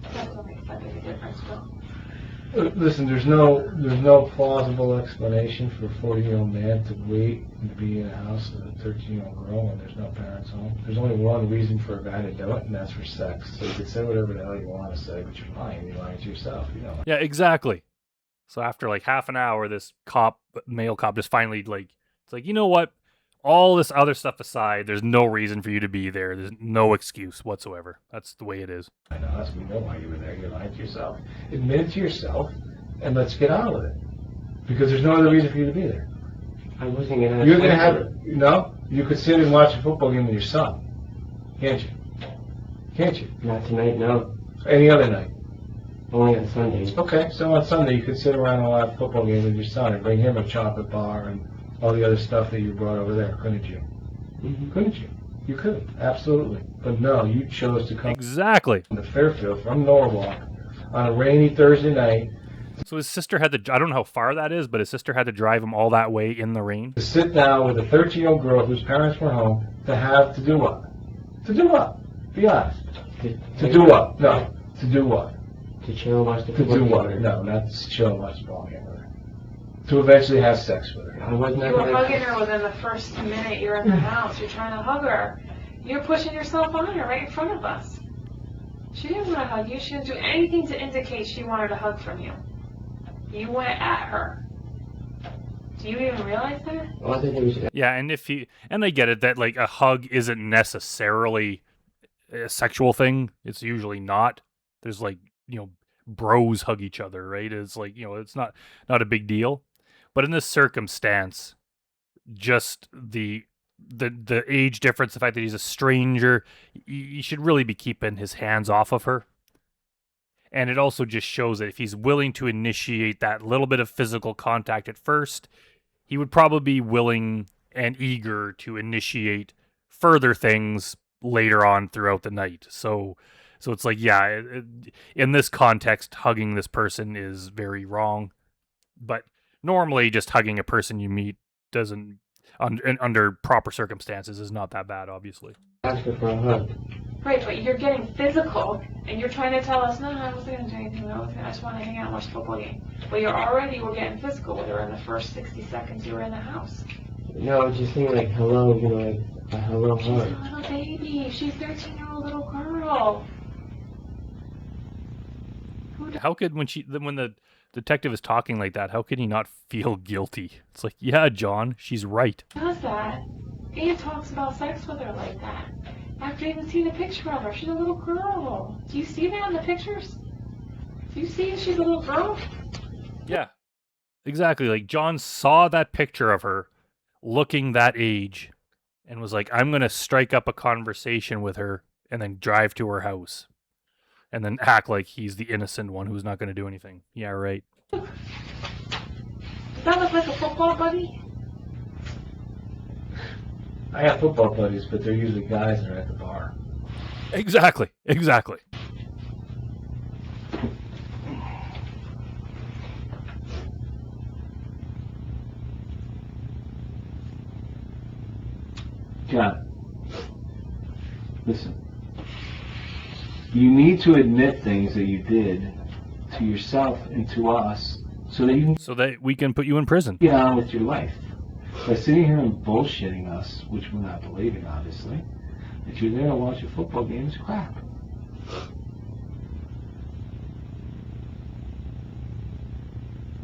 That doesn't make that big a difference, Bill. Listen, there's no plausible explanation for a 40-year-old man to wait and to be in a house with a 13-year-old girl when there's no parents home. There's only one reason for a guy to do it, and that's for sex. So you can say whatever the hell you want to say, but you're lying. You're lying to yourself. Yeah, exactly. So after like half an hour, this male cop, just finally it's like, you know what? All this other stuff aside, there's no reason for you to be there. There's no excuse whatsoever. That's the way it is. I know, we know why you were there. You're lying to yourself. Admit it to yourself, and let's get on with it. Because there's no other reason for you to be there. I wasn't going to have You're going to have, you could sit and watch a football game with your son. Can't you? Can't you? Not tonight, no. Any other night. Only on Sundays. Okay, so on Sunday you could sit around and watch a football game with your son and bring him a chocolate bar and all the other stuff that you brought over there, couldn't you? Mm-hmm. Couldn't you? You could, absolutely. But no, you chose to come Exactly. to Fairfield from Norwalk on a rainy Thursday night. So his sister had to, I don't know how far that is, but his sister had to drive him all that way in the rain. To sit down with a 13-year-old girl whose parents were home to do what? To do what? Be honest. To do what? No. To do what? To chill and watch the To football do game what? with her. No, not to chill and watch the ball game with her. To eventually have sex with her. I was not You were going hugging her within the first minute you're in the house. You're trying to hug her. You're pushing yourself on her right in front of us. She didn't want to hug you. She didn't do anything to indicate she wanted a hug from you. You went at her. Do you even realize that? All I think it was, Yeah, and I get it that like a hug isn't necessarily a sexual thing. It's usually not. There's like, bros hug each other, right? It's like, it's not a big deal. But in this circumstance, just the age difference, the fact that he's a stranger, he should really be keeping his hands off of her. And it also just shows that if he's willing to initiate that little bit of physical contact at first, he would probably be willing and eager to initiate further things later on throughout the night. So it's like, yeah, in this context, hugging this person is very wrong. But normally, just hugging a person you meet doesn't, under proper circumstances, is not that bad, obviously. asked her for a hug. Right, but you're getting physical, and you're trying to tell us, no, I wasn't going to do anything. I just want to hang out and watch the football game. But you were getting physical with her in the first 60 seconds you were in the house. No, I was just saying like hello, like a hello She's hug. a little baby. She's a 13-year-old little girl. How could, when the detective is talking like that, how could he not feel guilty? It's like, yeah, John, she's right. Does that? And talks about sex with her like that. After even seeing a picture of her, she's a little girl. Do you see that in the pictures? Do you see she's a little girl? Yeah, exactly. Like, John saw that picture of her looking that age and was like, I'm going to strike up a conversation with her and then drive to her house and then act like he's the innocent one who's not going to do anything. Yeah, right. Does that look like a football buddy? I have football buddies, but they're usually guys that are at the bar. Exactly. John, listen. You need to admit things that you did to yourself and to us so that you can So that we can put you in prison. get on with your life. By sitting here and bullshitting us, which we're not believing, obviously, that you're there to watch a football game is crap.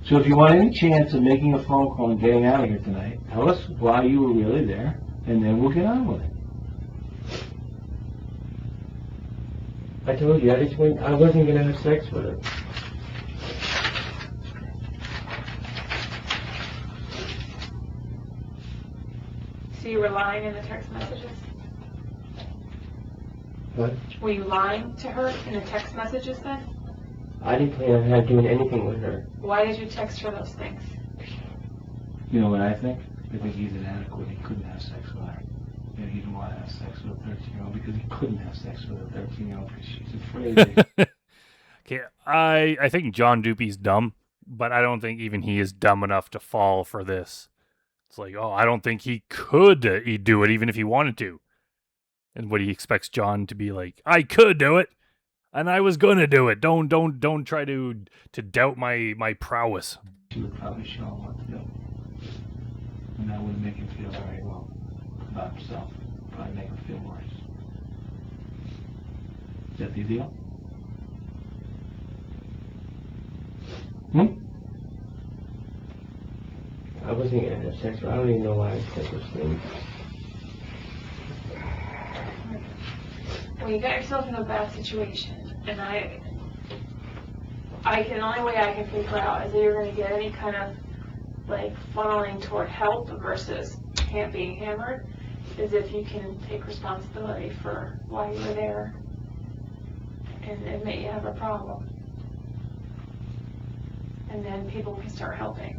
So if you want any chance of making a phone call and getting out of here tonight, tell us why you were really there, and then we'll get on with it. I told you, I wasn't gonna have sex with her. So you were lying in the text messages? What? Were you lying to her in the text messages then? I didn't plan on doing anything with her. Why did you text her those things? You know what I think? I think he's inadequate. He couldn't have sex with her. And he didn't want to have sex with a 13-year-old because he couldn't have sex with a 13-year-old because she's afraid that Okay, I think John Dupee's dumb, but I don't think even he is dumb enough to fall for this. It's like, oh, I don't think he could he'd do it even if he wanted to. And what he expects John to be like, I could do it, and I was gonna do it. Don't try to doubt my prowess. she would probably show him what to do. And that wouldn't make him feel very well about himself. Probably make him feel worse. Is that the deal? I wasn't gonna have sex with her. I don't even know why I said those things. Well, you got yourself in a bad situation, and the only way I can figure out is that you're going to get any kind of like funneling toward help versus being hammered, is if you can take responsibility for why you were there and admit you have a problem, and then people can start helping.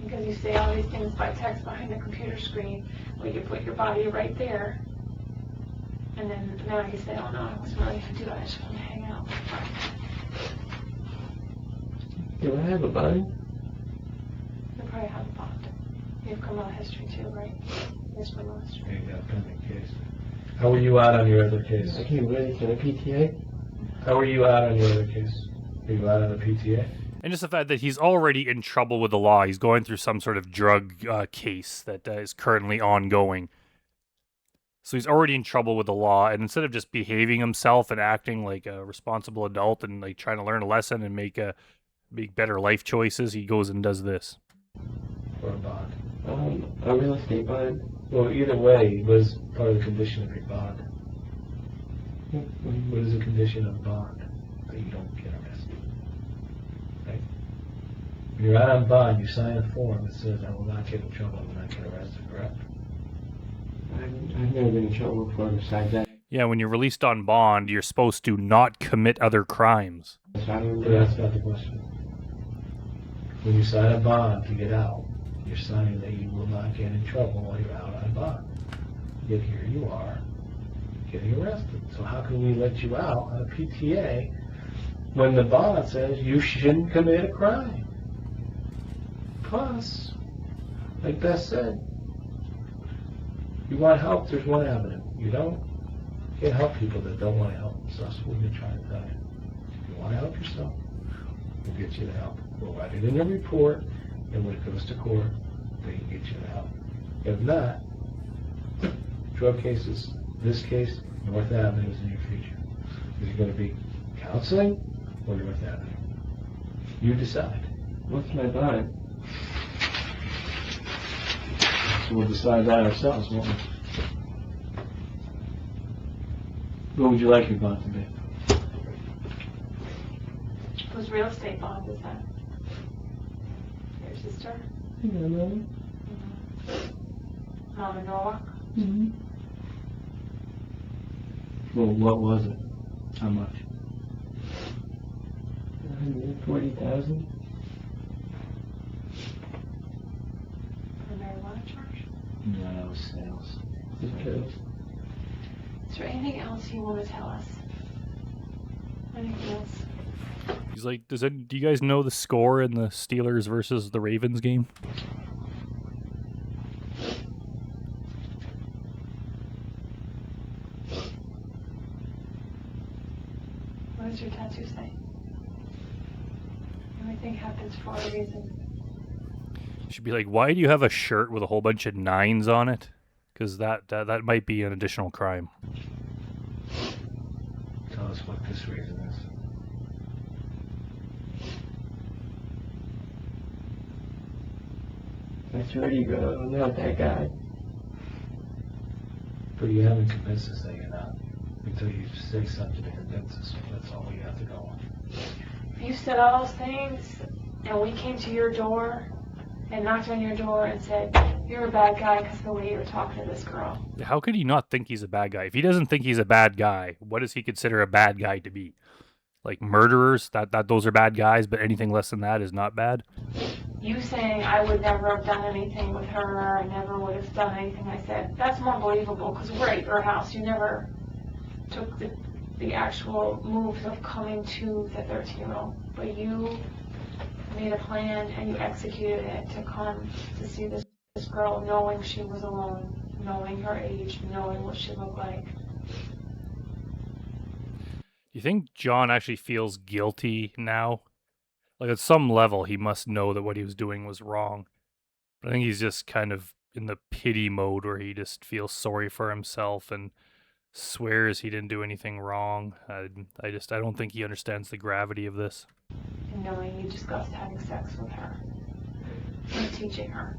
Because you say all these things by text behind the computer screen, where you put your body right there, and then now you say, oh no, I wasn't really going to do it, I just wanted to hang out. Do I have a body? You probably have a bond. You have criminal history too, right? Yes, criminal history. You got a pending case. How were you out on your other case? I can't really get a PTA. How were you out on your other case? Were you out on the PTA? And just the fact that he's already in trouble with the law. He's going through some sort of drug case that is currently ongoing. So he's already in trouble with the law, and instead of just behaving himself and acting like a responsible adult and like trying to learn a lesson and make better life choices, he goes and does this. For a bond. A real estate bond. Well, either way, what is part of the condition of your bond? What is the condition of bond? That you don't get arrested. Right? When you're out on bond, you sign a form that says, I will not get in trouble, I will not get arrested, correct? I've never been in trouble before besides that. Yeah, when you're released on bond, you're supposed to not commit other crimes. So I don't But know. that's not the question. When you sign a bond to get out, you're signing that you will not get in trouble while you're out on bond. Yet here you are, getting arrested. So how can we let you out on a PTA when the bond says you shouldn't commit a crime? Plus, like Beth said, you want help, there's one avenue. You don't, you can't help people that don't want to help themselves. That's what we're trying to tell you. If you want to help yourself, we'll get you the help. We'll write it in a report, and when it goes to court, they can get you the help. If not, drug cases, this case, North Avenue is in your future. Is it going to be counseling or North Avenue? You decide. What's my bond? So we'll decide that ourselves, won't we? What would you like your bond to be? Whose real estate bond is that? Your sister? Yeah, Mama. Mom in Norwalk? Mm-hmm. Well, what was it? How much? 140,000. For marijuana charge? No, that was sales. Okay. Is there anything else you want to tell us? Anything else? He's like, do you guys know the score in the Steelers versus the Ravens game? What does your tattoo say? Everything happens for a reason. Should be like, why do you have a shirt with a whole bunch of 9s on it? Because that might be an additional crime. Tell us what this reason is. I swear to you, bro, I'm not that guy. But you haven't convinced us that you're not. Until you say something to convince us. That's all we have to go on. If you said all those things, and we came to your door and knocked on your door and said, you're a bad guy because of the way you were talking to this girl. How could he not think he's a bad guy? If he doesn't think he's a bad guy, what does he consider a bad guy to be? Like murderers? That those are bad guys, but anything less than that is not bad? You saying I would never have done anything with her, I never would have done anything I said, that's more believable because we're at your house. You never took the actual moves of coming to the 13-year-old. But you made a plan and you executed it to come to see this girl knowing she was alone, knowing her age, knowing what she looked like. Do you think John actually feels guilty now? Like at some level, he must know that what he was doing was wrong. But I think he's just kind of in the pity mode where he just feels sorry for himself and swears he didn't do anything wrong. I don't think he understands the gravity of this. And knowing you discussed having sex with her and teaching her.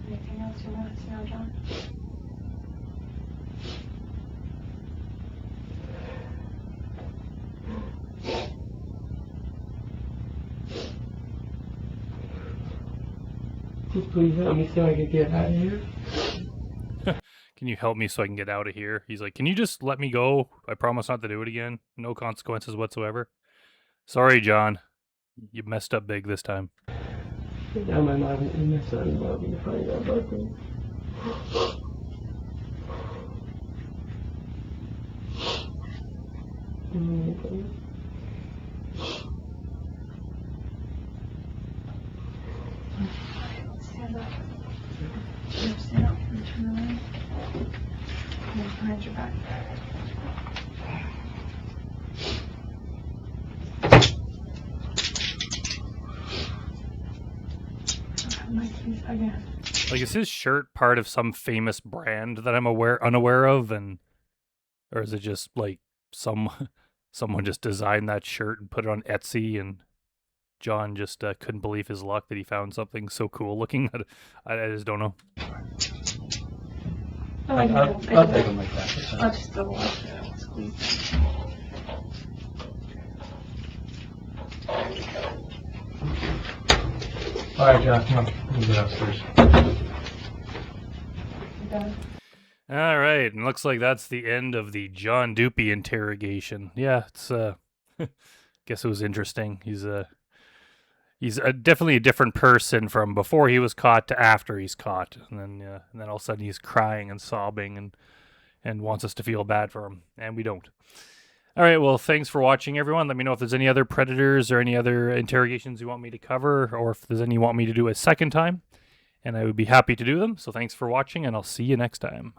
Anything else you want to know, John? Just please help me so I can get out of here. Can you help me so I can get out of here? He's like, can you just let me go? I promise not to do it again. No consequences whatsoever. Sorry, John. You messed up big this time. Now my mom and my son love me to find out about me. My keys again. Like, is his shirt part of some famous brand that I'm unaware of, or is it just like someone just designed that shirt and put it on Etsy, and John just couldn't believe his luck that he found something so cool looking? I just don't know. Oh, I'll take them like that. I'll just double watch it. Squeeze. All right, John, come on. We'll get upstairs. Done. All right, and looks like that's the end of the John Dupee interrogation. Yeah, it's guess it was interesting. He's definitely a different person from before he was caught to after he's caught, and then all of a sudden he's crying and sobbing and wants us to feel bad for him, and we don't. All right, well, thanks for watching, everyone. Let me know if there's any other predators or any other interrogations you want me to cover, or if there's any you want me to do a second time, and I would be happy to do them. So thanks for watching, and I'll see you next time.